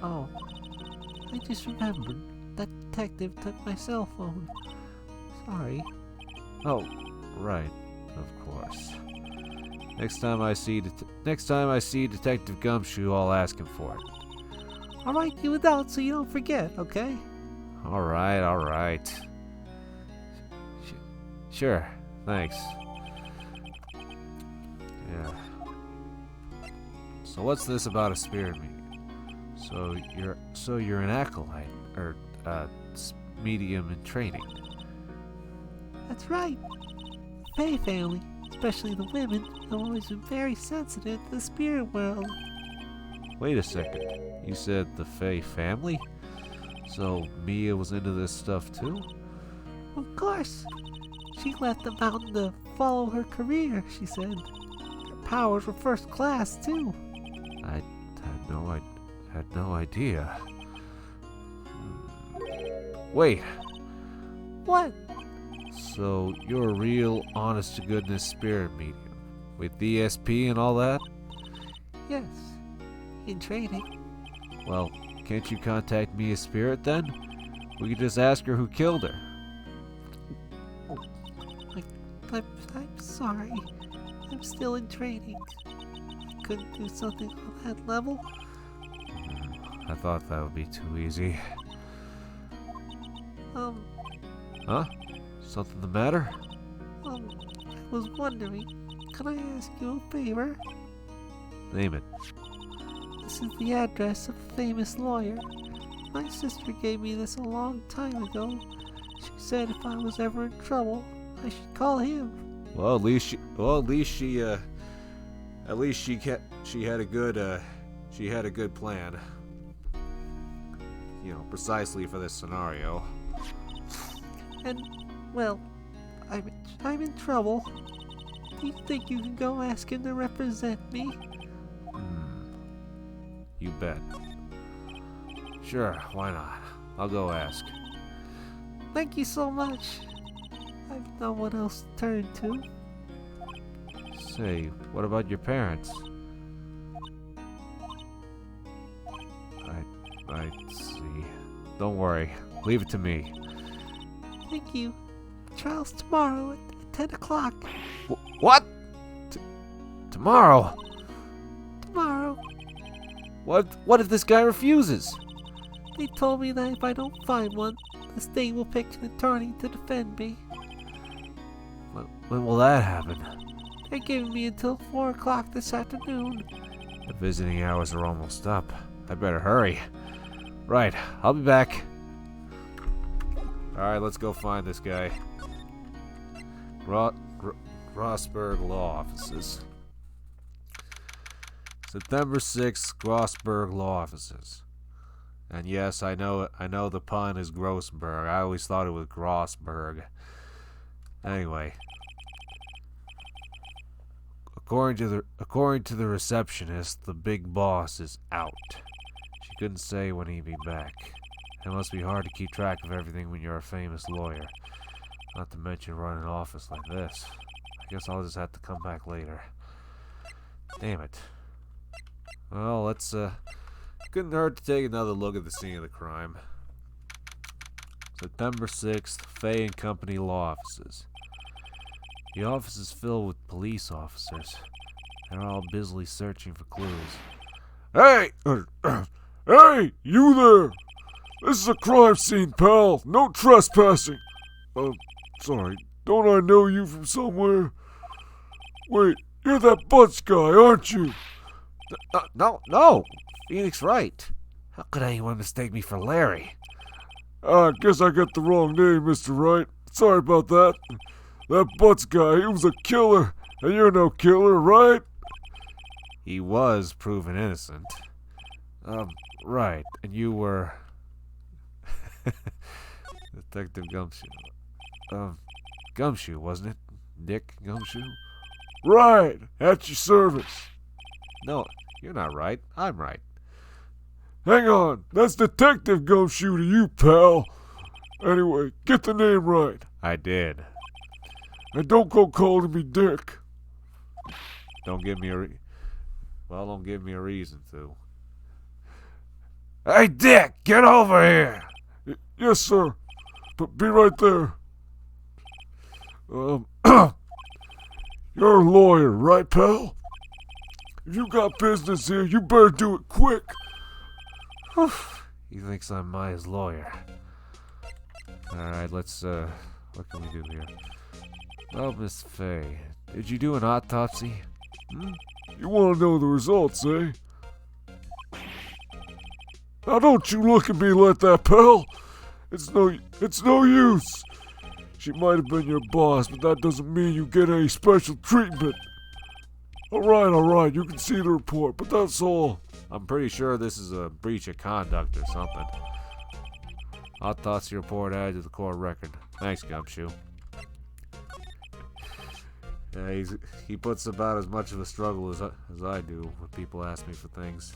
Oh, I just remembered. That detective took my cell phone. Sorry. Oh, right. Of course. Next time I see Detective Gumshoe, I'll ask him for it. I'll write you a note so you don't forget, okay? All right. Sure. Thanks. Yeah. So what's this about a spirit meeting? So you're an acolyte, or medium in training. That's right. The Fae family, especially the women, have always been very sensitive to the spirit world. Wait a second. You said the Fae family? So Mia was into this stuff too? Of course. She left the mountain to follow her career, she said. Her powers were first class, too. I had no idea. Wait, What? so you're a real honest-to-goodness spirit medium? With DSP and all that? Yes. In training. Well, can't you contact Mia's spirit then? We could just ask her who killed her. I'm sorry. I'm still in training. I couldn't do something on that level. I thought that would be too easy. Huh? Something the matter? I was wondering, can I ask you a favor? Name it. This is the address of a famous lawyer. My sister gave me this a long time ago. She said if I was ever in trouble, I should call him. Well, at least she had a good plan. You know, precisely for this scenario. And, well, I'm in trouble. Do you think you can go ask him to represent me? You bet. Sure, why not? I'll go ask. Thank you so much. I've no one else to turn to. Say, what about your parents? I see. Don't worry. Leave it to me. Thank you. Trial's tomorrow at 10 o'clock. What? Tomorrow? Tomorrow. What if this guy refuses? They told me that if I don't find one, the state will pick an attorney to defend me. When will that happen? They're giving me until 4 o'clock this afternoon. The visiting hours are almost up. I better hurry. Right, I'll be back. Alright, let's go find this guy. Grossberg Law Offices. September 6th, Grossberg Law Offices. And yes, I know the pun is Grossberg. I always thought it was Grossberg. Anyway. According to the receptionist, the big boss is out. She couldn't say when he'd be back. It must be hard to keep track of everything when you're a famous lawyer. Not to mention running an office like this. I guess I'll just have to come back later. Damn it. Well, let's, couldn't hurt to take another look at the scene of the crime. September 6th, Fay and Company Law Offices. The office is filled with police officers. They're all busily searching for clues. Hey! Hey! You there! This is a crime scene, pal! No trespassing! Sorry. Don't I know you from somewhere? Wait, you're that Butch guy, aren't you? No! Phoenix Wright. How could anyone mistake me for Larry? I guess I got the wrong name, Mr. Wright. Sorry about that. That Butch guy, he was a killer, and you're no killer, right? He was proven innocent. Right, and you were... Detective Gumshoe. Gumshoe, wasn't it? Dick Gumshoe? Right, at your service. No, you're not right. I'm right. Hang on, that's Detective Gumshoe to you, pal. Anyway, get the name right. I did. And don't go calling me Dick. Don't give me a reason to. Hey, Dick, get over here! Yes, sir. But be right there. You're a lawyer, right, pal? If you got business here, you better do it quick. He thinks I'm Maya's lawyer. Alright, let's, what can we do here? Oh, Miss Fay, did you do an autopsy? You want to know the results, eh? Now don't you look at me like that, pal. It's no use. She might have been your boss, but that doesn't mean you get any special treatment. Alright, you can see the report, but that's all. I'm pretty sure this is a breach of conduct or something. I'll toss the report added to the court record. Thanks, Gumshoe. Yeah, he puts about as much of a struggle as I do when people ask me for things.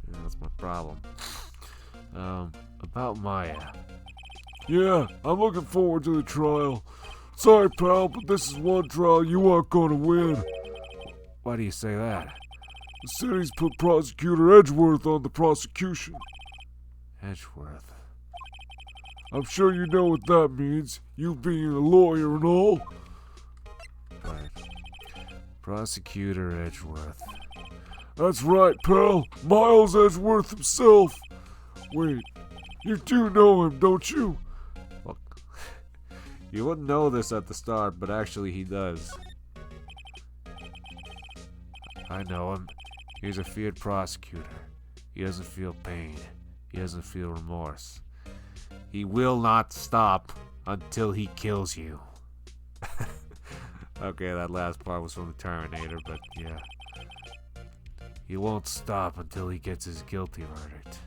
Yeah, that's my problem. About Maya. Yeah, I'm looking forward to the trial. Sorry, pal, but this is one trial you aren't gonna win. Why do you say that? The city's put Prosecutor Edgeworth on the prosecution. Edgeworth. I'm sure you know what that means, you being a lawyer and all. Right. Prosecutor Edgeworth. That's right, pal. Miles Edgeworth himself. Wait, you do know him, don't you? Well, you wouldn't know this at the start, but actually he does. I know him. He's a feared prosecutor. He doesn't feel pain. He doesn't feel remorse. He will not stop until he kills you. Okay, that last part was from the Terminator, but yeah. He won't stop until he gets his guilty verdict.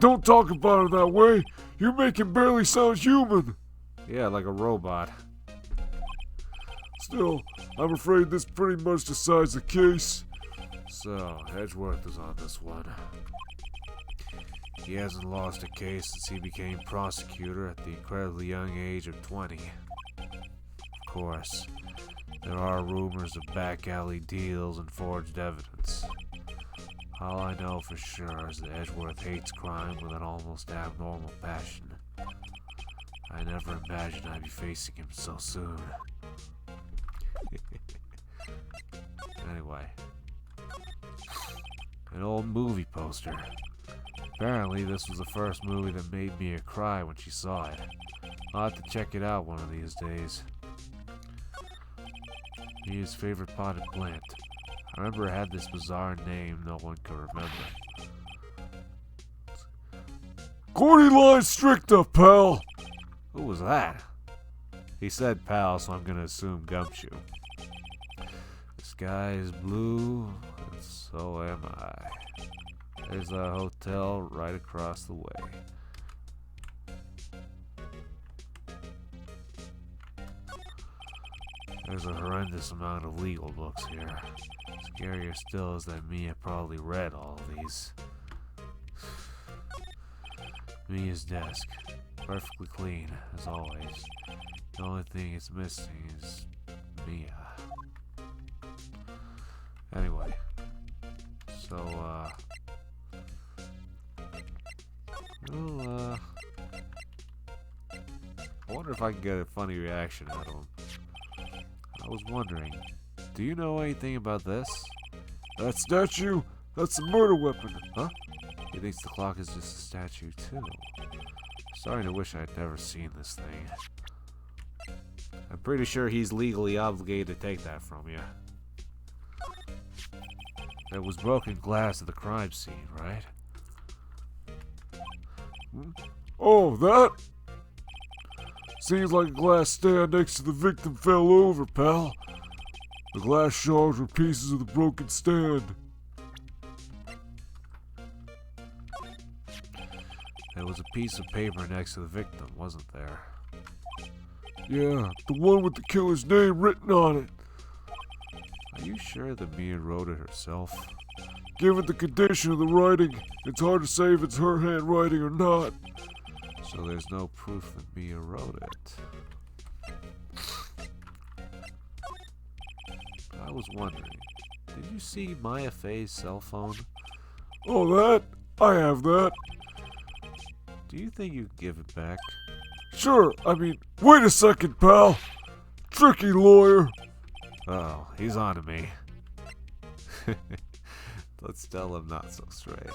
Don't talk about it that way. You make him barely sound human. Yeah, like a robot. Still, I'm afraid this pretty much decides the case. So, Edgeworth is on this one. He hasn't lost a case since he became prosecutor at the incredibly young age of 20. Of course, there are rumors of back alley deals and forged evidence. All I know for sure is that Edgeworth hates crime with an almost abnormal passion. I never imagined I'd be facing him so soon. Anyway. An old movie poster. Apparently this was the first movie that made Mia cry when she saw it. I'll have to check it out one of these days. Mia's favorite potted plant. I remember it had this bizarre name no one could remember. Cordyline stricta, pal. Who was that? He said pal, so I'm gonna assume Gumshoe. The sky is blue, and so am I. There's a hotel right across the way. There's a horrendous amount of legal books here. Scarier still is that Mia probably read all of these. Mia's desk. Perfectly clean, as always. The only thing it's missing is Mia. Anyway. So, well, I wonder if I can get a funny reaction out of him. I was wondering, do you know anything about this? That statue? That's a murder weapon. Huh? He thinks the clock is just a statue, too. Starting to wish I'd never seen this thing. I'm pretty sure he's legally obligated to take that from you. There was broken glass at the crime scene, right? Oh, that? Seems like a glass stand next to the victim fell over, pal. The glass shards were pieces of the broken stand. There was a piece of paper next to the victim, wasn't there? Yeah, the one with the killer's name written on it. Are you sure that Mia wrote it herself? Given the condition of the writing, it's hard to say if it's her handwriting or not. So there's no proof that Mia wrote it. I was wondering, did you see Maya Faye's cell phone? Oh, that? I have that. Do you think you'd give it back? Sure, wait a second, pal. Tricky lawyer. Oh, he's on to me. Let's tell him not so straight.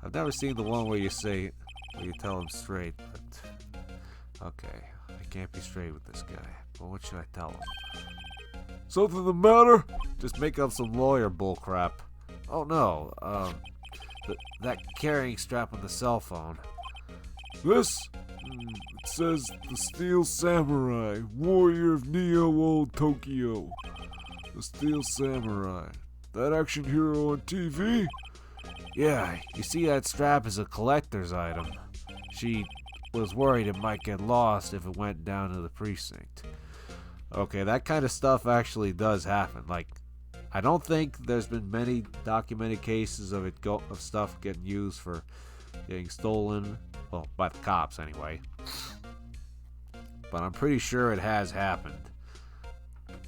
I've never seen the one where you tell him straight, but okay, I can't be straight with this guy. But what should I tell him? Something the matter? Just make up some lawyer bullcrap. Oh no, that carrying strap on the cell phone. This? It says the Steel Samurai, warrior of Neo-Old Tokyo. The Steel Samurai. That action hero on TV? Yeah, you see that strap is a collector's item. She was worried it might get lost if it went down to the precinct. Okay, that kind of stuff actually does happen. Like, I don't think there's been many documented cases of of stuff getting used for getting stolen, well, by the cops anyway. But I'm pretty sure it has happened.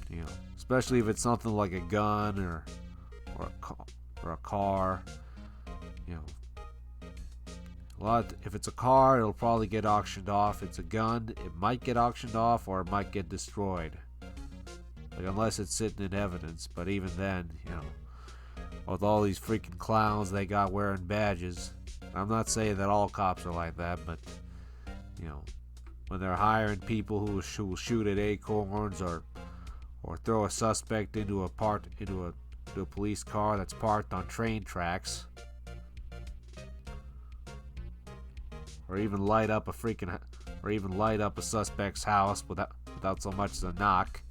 You know, especially if it's something like a gun or a car. You know, if it's a car, it'll probably get auctioned off. If it's a gun, it might get auctioned off or it might get destroyed. Like, unless it's sitting in evidence. But even then, you know, with all these freaking clowns they got wearing badges. I'm not saying that all cops are like that, but, you know, when they're hiring people who will shoot at acorns or throw a suspect into a police car that's parked on train tracks, or even light up a suspect's house without so much as a knock.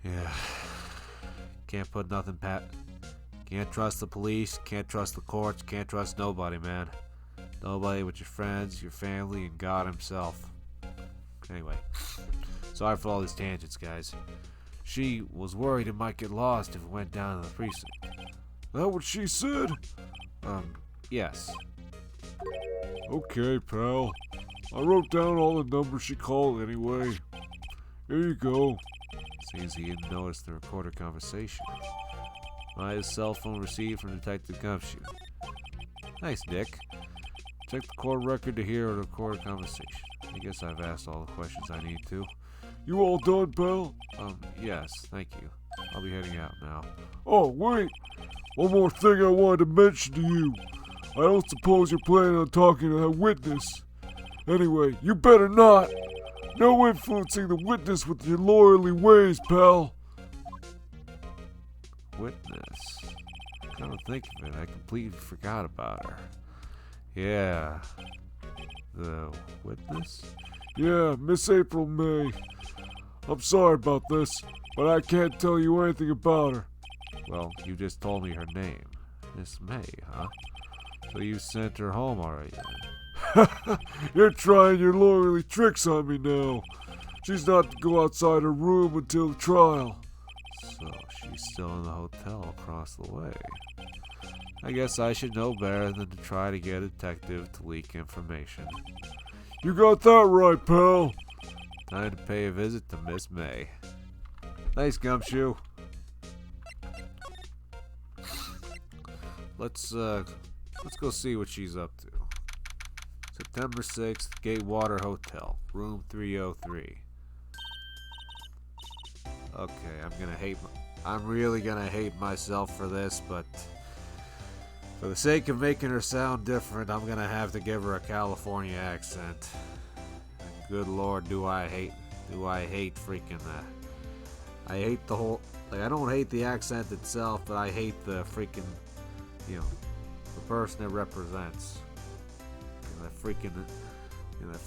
Yeah. Can't put nothing Can't trust the police, can't trust the courts, can't trust nobody, man. Nobody but your friends, your family, and God himself. Anyway, sorry for all these tangents, guys. She was worried it might get lost if it went down to the precinct. That what she said? Yes. Okay, pal. I wrote down all the numbers she called anyway. Here you go. Seems he didn't notice the recorded conversation. My cell phone received from Detective Gumshoe. Nice, Dick. Check the court record to hear a recorded conversation. I guess I've asked all the questions I need to. You all done, pal? Yes, thank you. I'll be heading out now. Oh, wait. One more thing I wanted to mention to you. I don't suppose you're planning on talking to that witness. Anyway, you better not. No influencing the witness with your lawyerly ways, pal. Witness? Come to think of it, I completely forgot about her. Yeah. The witness? Yeah, Miss April May. I'm sorry about this, but I can't tell you anything about her. Well, you just told me her name. Miss May, huh? So you sent her home already then? You're trying your lawyerly tricks on me now. She's not to go outside her room until the trial. So she's still in the hotel across the way. I guess I should know better than to try to get a detective to leak information. You got that right, pal. Time to pay a visit to Miss May. Thanks, Gumshoe. Let's go see what she's up to. September 6th, Gatewater Hotel, room 303. Okay, I'm really gonna hate myself for this, but for the sake of making her sound different, I'm gonna have to give her a California accent. Good Lord, do I hate freaking that. I hate the whole, I don't hate the accent itself, but I hate the freaking, the person it represents. That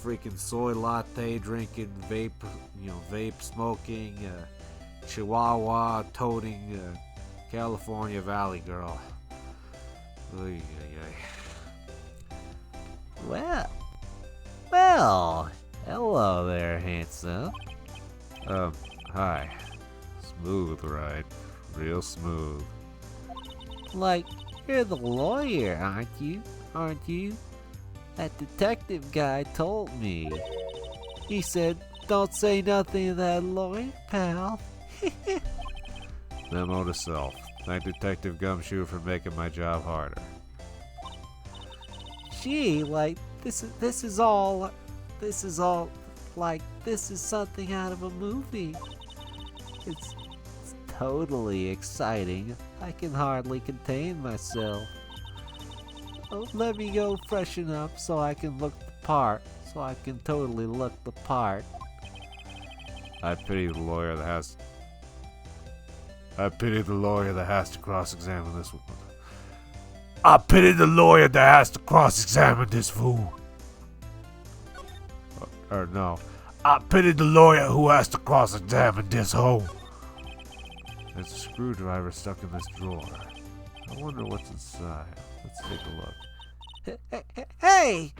freaking soy latte drinking, vape smoking, Chihuahua toting, California Valley girl. Oy, oy, oy. Well, hello there, handsome. Hi. Smooth, right? Real smooth. Like, you're the lawyer, aren't you? That detective guy told me. He said, don't say nothing to that lawyer, pal. Memo to self. Thank Detective Gumshoe for making my job harder. Gee, like, this is all, like, this is something out of a movie. It's totally exciting. I can hardly contain myself. Oh, let me go freshen up so I can look the part. so I can totally look the part. I pity the lawyer that has to cross-examine this woman. I pity the lawyer that has to cross-examine this fool. Or no. I pity the lawyer who has to cross-examine this hoe. There's a screwdriver stuck in this drawer. I wonder what's inside. Let's take a look. Hey!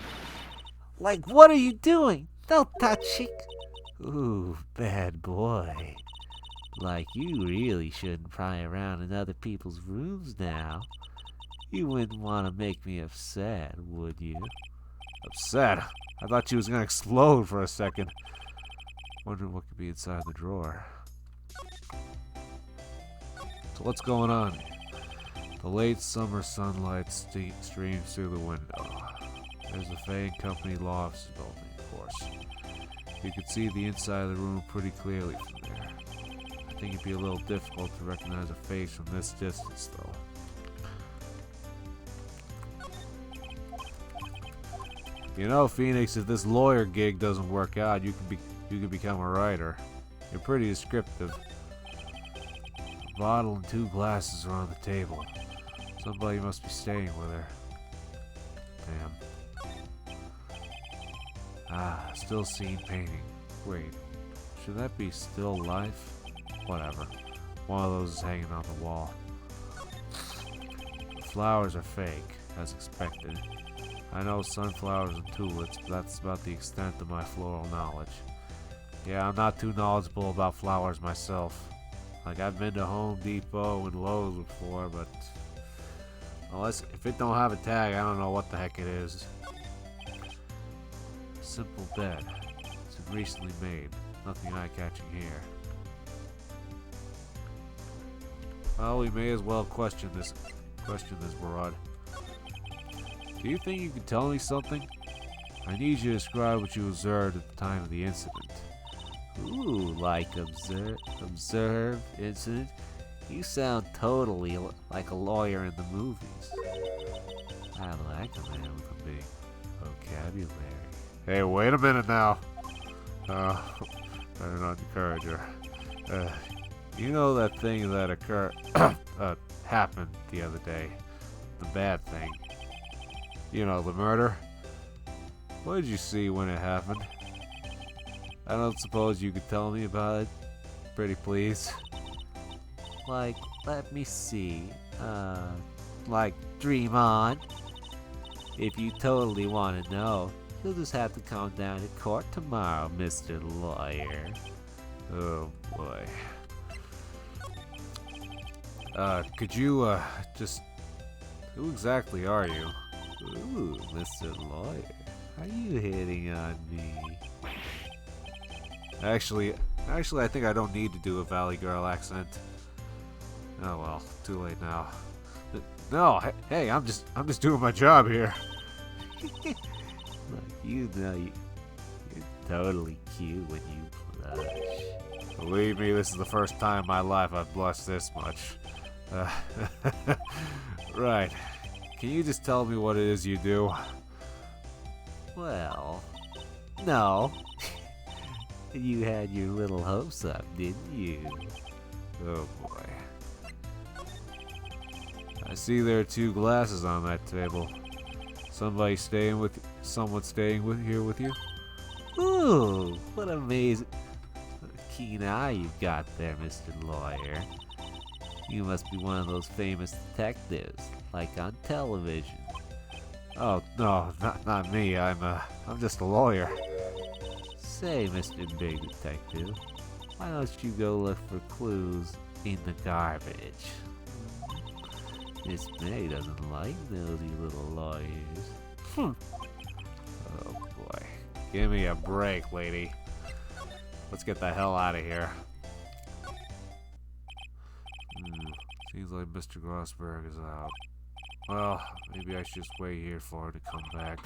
Like, what are you doing? Don't touch it. Ooh, bad boy. Like, you really shouldn't pry around in other people's rooms now. You wouldn't want to make me upset, would you? Upset? I thought she was gonna explode for a second. Wondering what could be inside the drawer. So what's going on here? The late summer sunlight streams through the window. There's the Fane Company law office building, of course. You can see the inside of the room pretty clearly from there. I think it'd be a little difficult to recognize a face from this distance, though. You know, Phoenix, if this lawyer gig doesn't work out, you can become a writer. You're pretty descriptive. A bottle and 2 glasses are on the table. Somebody must be staying with her. Damn. Ah, still scene painting. Wait, should that be still life? Whatever. One of those is hanging on the wall. The flowers are fake, as expected. I know sunflowers and tulips, but that's about the extent of my floral knowledge. Yeah, I'm not too knowledgeable about flowers myself. Like, I've been to Home Depot and Lowe's before, but if it don't have a tag, I don't know what the heck it is. Simple bed. It's recently made. Nothing eye-catching here. Well, we may as well question this broad. Do you think you can tell me something? I need you to describe what you observed at the time of the incident. Ooh, like observe incident? You sound totally like a lawyer in the movies. I like a man with a big vocabulary. Hey, wait a minute now. Better not encourage her. You know that thing that happened the other day? The bad thing. You know, the murder? What did you see when it happened? I don't suppose you could tell me about it? Pretty please. Like, let me see. Like, dream on. If you totally want to know, you'll just have to come down to court tomorrow, Mr. Lawyer. Oh, boy. Could you, just... Who exactly are you? Ooh, Mr. Lawyer. Are you hitting on me? Actually, I think I don't need to do a Valley Girl accent. Oh well, too late now. No, hey, I'm just doing my job here. Look, you know you're totally cute when you blush. Believe me, this is the first time in my life I've blushed this much. Right. Can you just tell me what it is you do? Well, no. You had your little hopes up, didn't you? Oh boy. I see there are 2 glasses on that table. Someone staying here with you? Ooh, what amazing keen eye you've got there, Mr. Lawyer. You must be one of those famous detectives, like on television. Oh no, not me. I'm just a lawyer. Say, Mr. Big Detective, why don't you go look for clues in the garbage? Miss May doesn't like nosy little lawyers. Oh boy. Give me a break, lady. Let's get the hell out of here. Seems like Mr. Grossberg is out. Well, maybe I should just wait here for her to come back.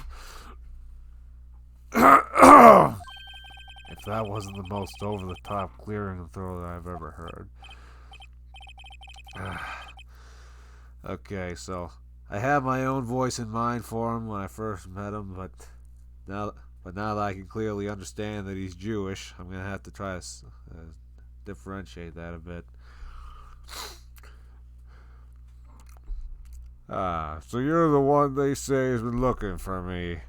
If that wasn't the most over-the-top clearing and throw that I've ever heard. Okay, so I had my own voice in mind for him when I first met him, but But now that I can clearly understand that he's Jewish, I'm going to have to try to differentiate that a bit. Ah, so you're the one they say has been looking for me.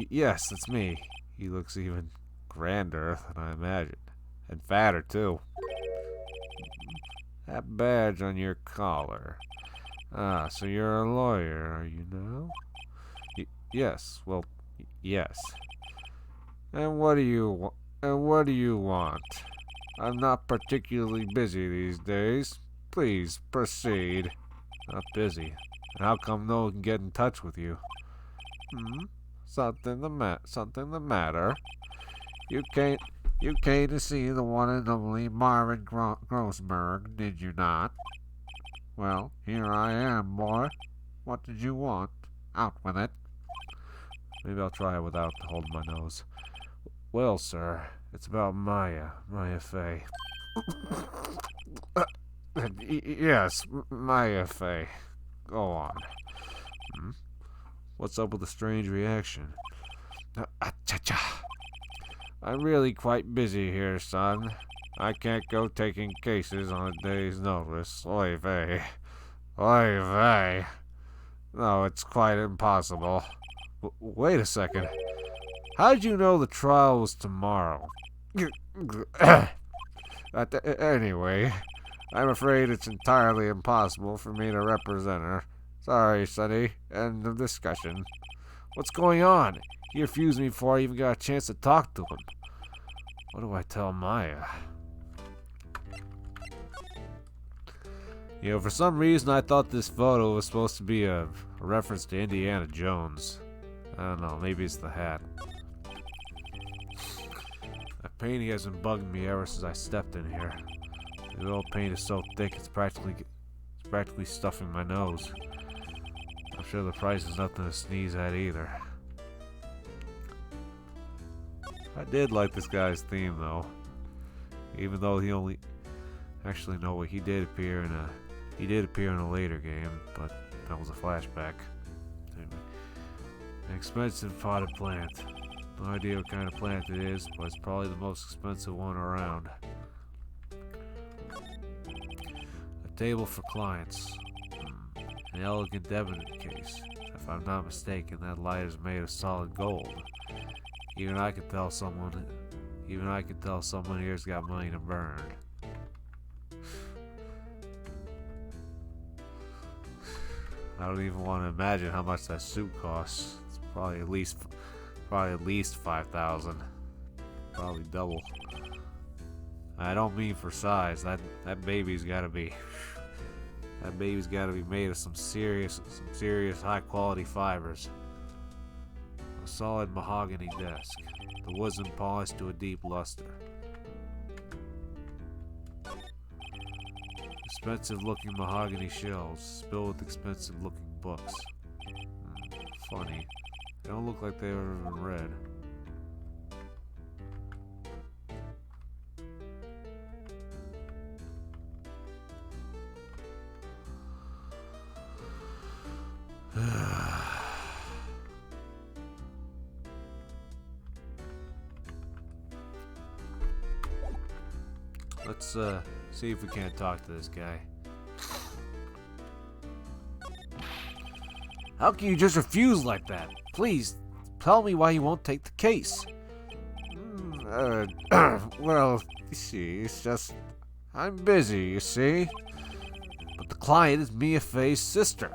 Yes, it's me. He looks even grander than I imagined. And fatter, too. That badge on your collar. Ah, so you're a lawyer, are you now? Yes, well, yes. And what do you want? I'm not particularly busy these days. Please proceed. Not busy. How come no one can get in touch with you? Something the matter? You came to see the one and only Marvin Grossberg, did you not? Well, here I am, boy. What did you want? Out with it. Maybe I'll try it without holding my nose. Well, sir, it's about Maya Fey. Yes, Maya Fey. Go on. What's up with the strange reaction? I'm really quite busy here, son. I can't go taking cases on a day's notice. Oy vey. Oy vey. No, it's quite impossible. Wait a second. How'd you know the trial was tomorrow? Anyway, I'm afraid it's entirely impossible for me to represent her. Sorry, Sonny. End of discussion. What's going on? He refused me before I even got a chance to talk to him. What do I tell Maya? You know, for some reason I thought this photo was supposed to be a reference to Indiana Jones. I don't know, maybe it's the hat. That painting has been bugging me ever since I stepped in here. The old paint is so thick it's practically stuffing my nose. I'm sure the price is nothing to sneeze at either. I did like this guy's theme though. Even though he only actually no he did appear in a later game, but that was a flashback. Anyway. An expensive potted plant. No idea what kind of plant it is, but it's probably the most expensive one around. A table for clients. An elegant evidence case. If I'm not mistaken, that light is made of solid gold. Even I could tell someone here's got money to burn. I don't even want to imagine how much that suit costs. It's probably at least 5,000. Probably double. I don't mean for size. That baby's got to be made of some serious high quality fibers. A solid mahogany desk. The wood's been polished to a deep luster. Expensive looking mahogany shelves filled with expensive looking books. Funny. They don't look like they've ever been read. Let's see if we can't talk to this guy. How can you just refuse like that? Please, tell me why you won't take the case. Well, you see, it's just... I'm busy, you see? But the client is Mia Fey's sister.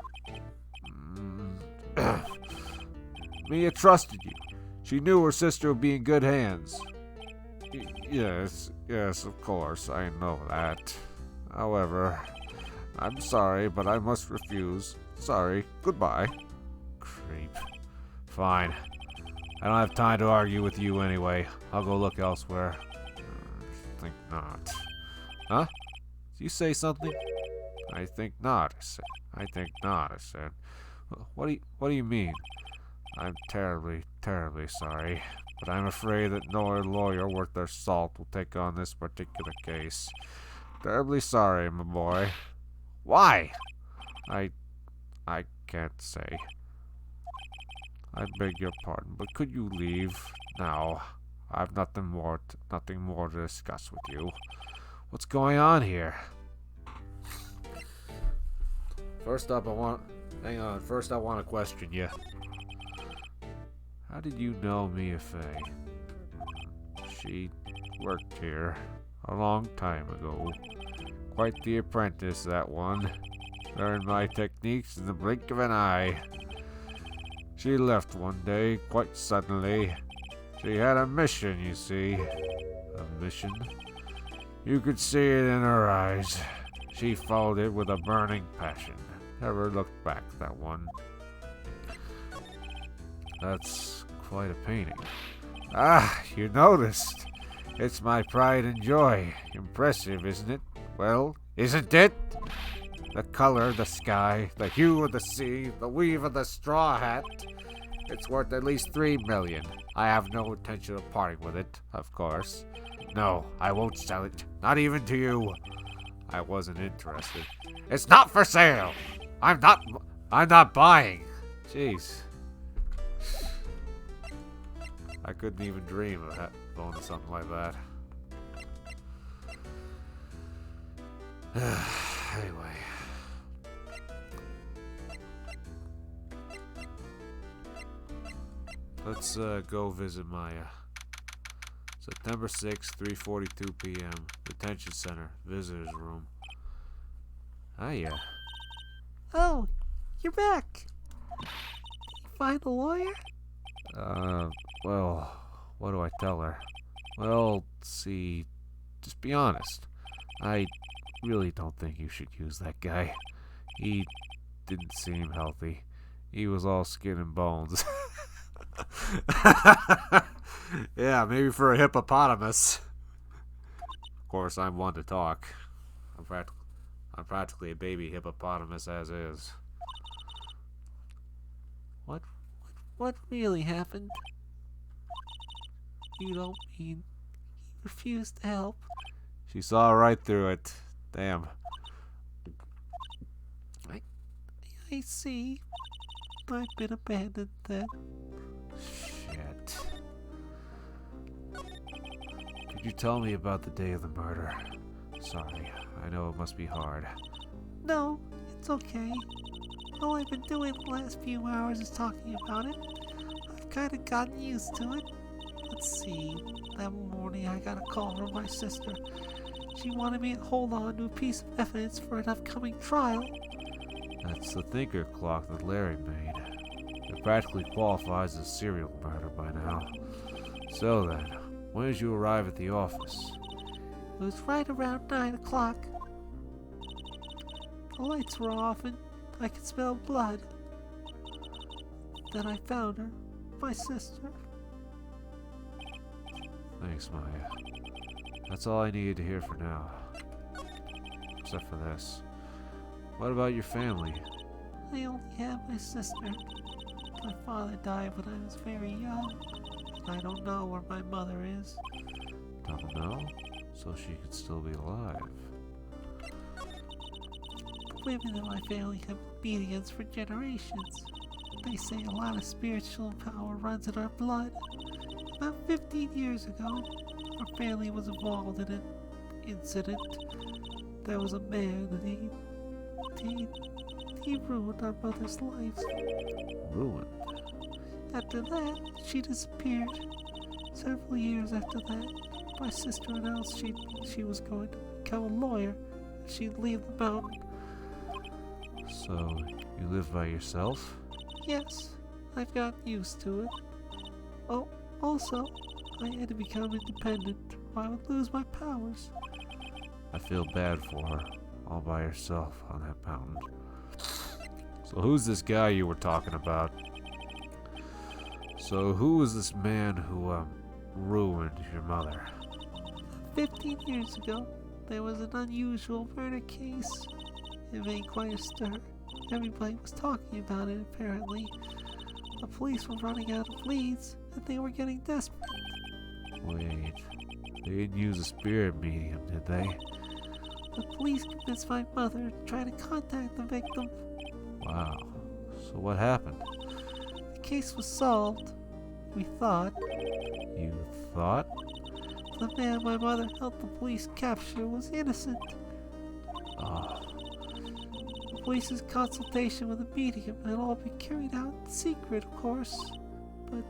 Mia trusted you. She knew her sister would be in good hands. Yes, of course, I know that. However, I'm sorry, but I must refuse. Sorry, goodbye. Creep. Fine. I don't have time to argue with you anyway. I'll go look elsewhere. Think not. Huh? Did you say something? I think not, I said. I think not, I said. What do you mean? I'm terribly, terribly sorry, but I'm afraid that no lawyer worth their salt will take on this particular case. Terribly sorry, my boy. Why? I can't say. I beg your pardon, but could you leave now? I've nothing more to discuss with you. What's going on here? First up, hang on. First, I want to question you. How did you know Mia Fey? She worked here a long time ago. Quite the apprentice, that one. Learned my techniques in the blink of an eye. She left one day, quite suddenly. She had a mission, you see. A mission? You could see it in her eyes. She followed it with a burning passion. Never looked back, that one. That's quite a painting. Ah, you noticed. It's my pride and joy. Impressive, isn't it? Well, isn't it? The color, the sky, the hue of the sea, the weave of the straw hat. It's worth at least 3 million. I have no intention of parting with it, of course. No, I won't sell it. Not even to you. I wasn't interested. It's not for sale. I'm not buying. Jeez. I couldn't even dream of owning something like that. Anyway. Let's go visit Maya. September 6th, 3:42 p.m. Detention Center, Visitors Room. Hiya. Oh, you're back. You find a lawyer? Well, what do I tell her? Well, see, just be honest. I really don't think you should use that guy. He didn't seem healthy. He was all skin and bones. Yeah, maybe for a hippopotamus. Of course, I'm one to talk. I'm practically a baby hippopotamus as is. What really happened? You don't mean he refused to help? She saw right through it. Damn. I see. I've been abandoned then. Shit. Could you tell me about the day of the murder? Sorry, I know it must be hard. No, it's okay. All I've been doing the last few hours is talking about it. I've kind of gotten used to it. Let's see. That morning I got a call from my sister. She wanted me to hold on to a piece of evidence for an upcoming trial. That's the thinker clock that Larry made. It practically qualifies as serial murder by now. So then, when did you arrive at the office? It was right around 9 o'clock. The lights were off and I could smell blood. Then I found her, my sister. Thanks, Maya. That's all I needed to hear for now. Except for this. What about your family? I only have my sister. My father died when I was very young. And I don't know where my mother is. Don't know? So she could still be alive. The women in my family have been obedience for generations. They say a lot of spiritual power runs in our blood. About 15 years ago, our family was involved in an incident. There was a man and he ruined our mother's life. Ruined? After that, she disappeared. Several years after that, my sister announced she was going to become a lawyer. She'd leave the mountain. So, you live by yourself? Yes, I've gotten used to it. Oh, also, I had to become independent or I would lose my powers. I feel bad for her, all by herself on that mountain. So who's this guy you were talking about? So who was this man who, ruined your mother? 15 years ago, there was an unusual murder case. It made quite a stir. Everybody was talking about it, apparently. The police were running out of leads, and they were getting desperate. Wait, they didn't use a spirit medium, did they? The police convinced my mother to try to contact the victim. Wow. So what happened? The case was solved. We thought. You thought? The man my mother helped the police capture was innocent. Oh, The police's consultation with the medium had all been carried out in secret, of course. But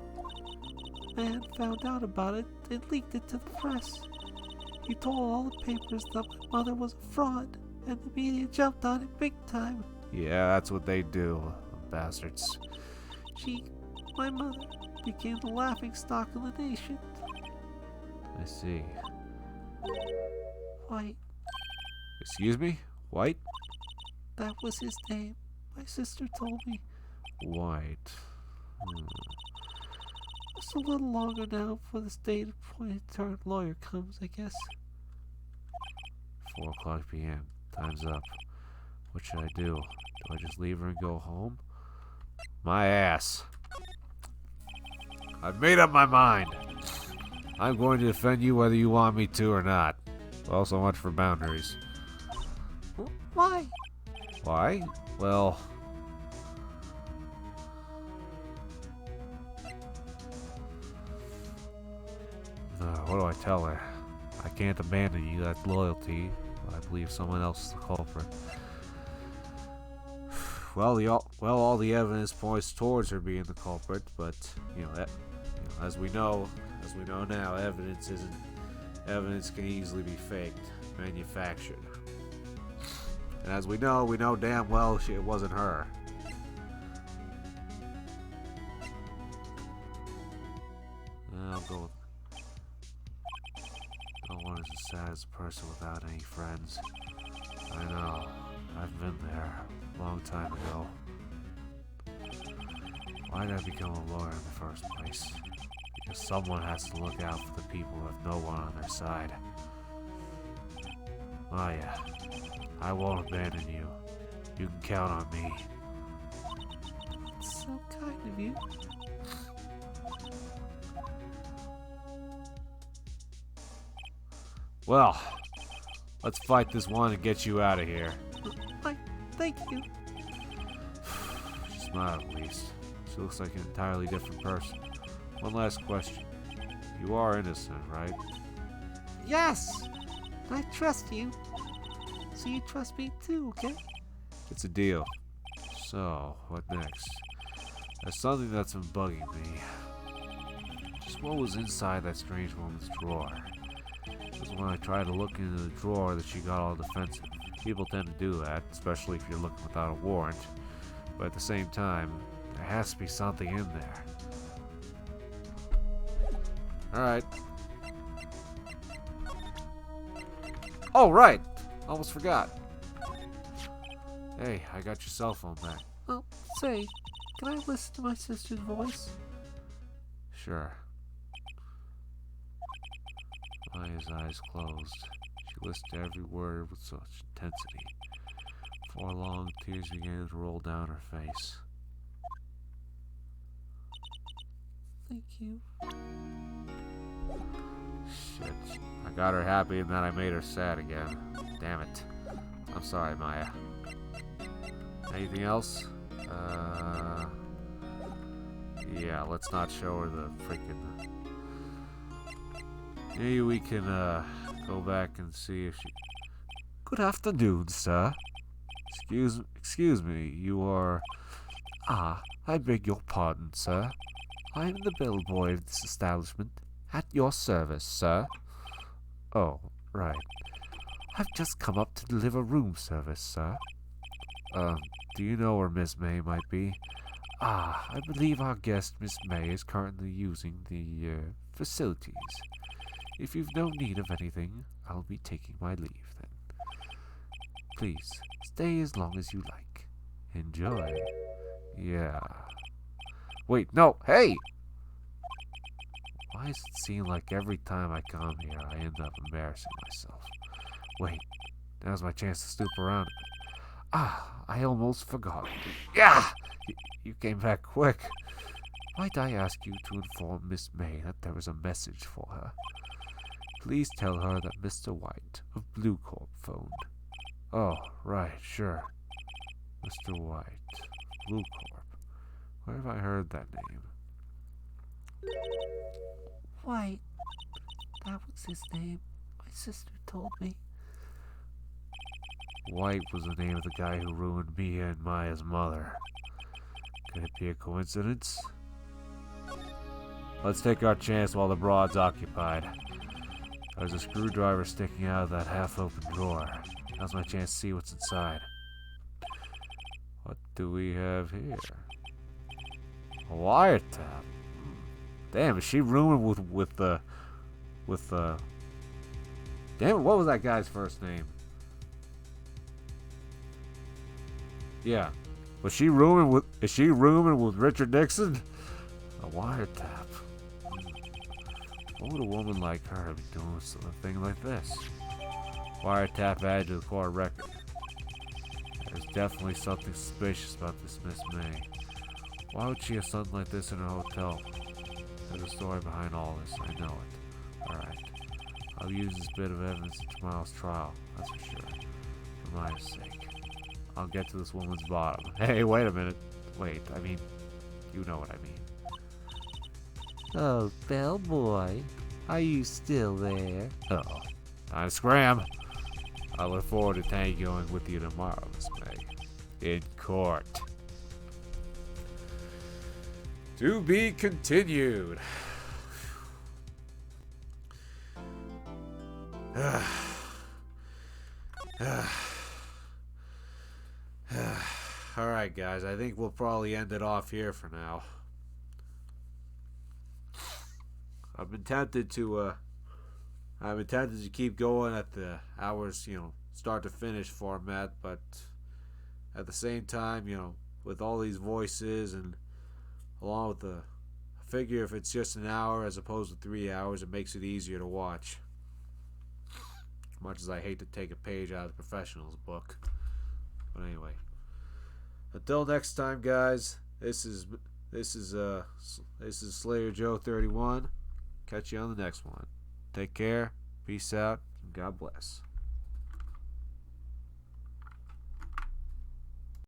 the man found out about it and leaked it to the press. He told all the papers that my mother was a fraud, and the media jumped on it big time. yeah, that's what they do, bastards. My mother, became the laughing stock of the nation. I see. White, Excuse me? White? that was his name. My sister told me. White. Just a little longer now before the state-appointed turned lawyer comes, I guess. 4 o'clock p.m. Time's up. What should I do? Do I just leave her and go home? My ass. I've made up my mind. I'm going to defend you whether you want me to or not. Well, so much for boundaries. Why? Why? Well... what do I tell her? I can't abandon you, that's loyalty. I believe someone else is the culprit. Well, all the evidence points towards her being the culprit, but as we know now, evidence can easily be faked, manufactured. And as we know damn well it wasn't her. I'll go with... No one is as sad as a person without any friends. I know. I've been there a long time ago. Why did I become a lawyer in the first place? Because someone has to look out for the people who have no one on their side. Maya, I won't abandon you. You can count on me. It's so kind of you. Well, let's fight this one and get you out of here. Thank you. She smiled at least. She looks like an entirely different person. One last question. You are innocent, right? Yes! I trust you. So you trust me too, okay? It's a deal. So, what next? There's something that's been bugging me. Just what was inside that strange woman's drawer? It was when I tried to look into the drawer that she got all defensive. People tend to do that, especially if you're looking without a warrant. But at the same time, there has to be something in there. Alright. Oh, right! Almost forgot. Hey, I got your cell phone back. Oh, say, can I listen to my sister's voice? Sure. Maya's eyes closed. She listened to every word with such intensity. Before long, tears began to roll down her face. Thank you. Shit. I got her happy and then I made her sad again. Damn it. I'm sorry, Maya. Anything else? Yeah, let's not show her the freaking... Maybe we can, go back and see if she... Good afternoon, sir. Excuse me, you are... Ah, I beg your pardon, sir. I am the bellboy of this establishment. At your service, sir. Oh, right. I've just come up to deliver room service, sir. Do you know where Miss May might be? Ah, I believe our guest, Miss May, is currently using the, facilities. If you've no need of anything, I'll be taking my leave, then. Please, stay as long as you like. Enjoy. Yeah. Wait, no, hey! Why does it seem like every time I come here, I end up embarrassing myself? Wait, now's my chance to stoop around a bit. Ah, I almost forgot. Yeah! You came back quick. Might I ask you to inform Miss May that there is a message for her? Please tell her that Mr. White of Blue Corp phoned. Oh, right, sure. Mr. White, Blue Corp. Where have I heard that name? White. That was his name. My sister told me. White was the name of the guy who ruined Mia and Maya's mother. Could it be a coincidence? Let's take our chance while the broad's occupied. There's a screwdriver sticking out of that half-open drawer. Now's my chance to see what's inside. What do we have here? A wiretap. Damn, is she rooming with the damn it, what was that guy's first name? Yeah. Is she rooming with Richard Nixon? A wiretap. What would a woman like her be doing with a thing like this? Wiretap added to the court record. There's definitely something suspicious about this Miss May. Why would she have something like this in her hotel? There's a story behind all this, I know it. Alright. I'll use this bit of evidence in tomorrow's trial, that's for sure. For Maya's sake. I'll get to this woman's bottom. Hey, wait a minute. Wait, I mean, you know what I mean. Oh, bellboy. Are you still there? Uh-oh. Time to scram. I look forward to tangoing with you tomorrow, Miss May. In court. To be continued. Alright guys, I think we'll probably end it off here for now. I've been tempted to keep going at the hours, start to finish format, but at the same time, with all these voices and along with the figure, if it's just an hour as opposed to 3 hours, it makes it easier to watch. As much as I hate to take a page out of the professional's book. But anyway. Until next time, guys, this is Slayer Joe 31. Catch you on the next one. Take care, peace out, and God bless.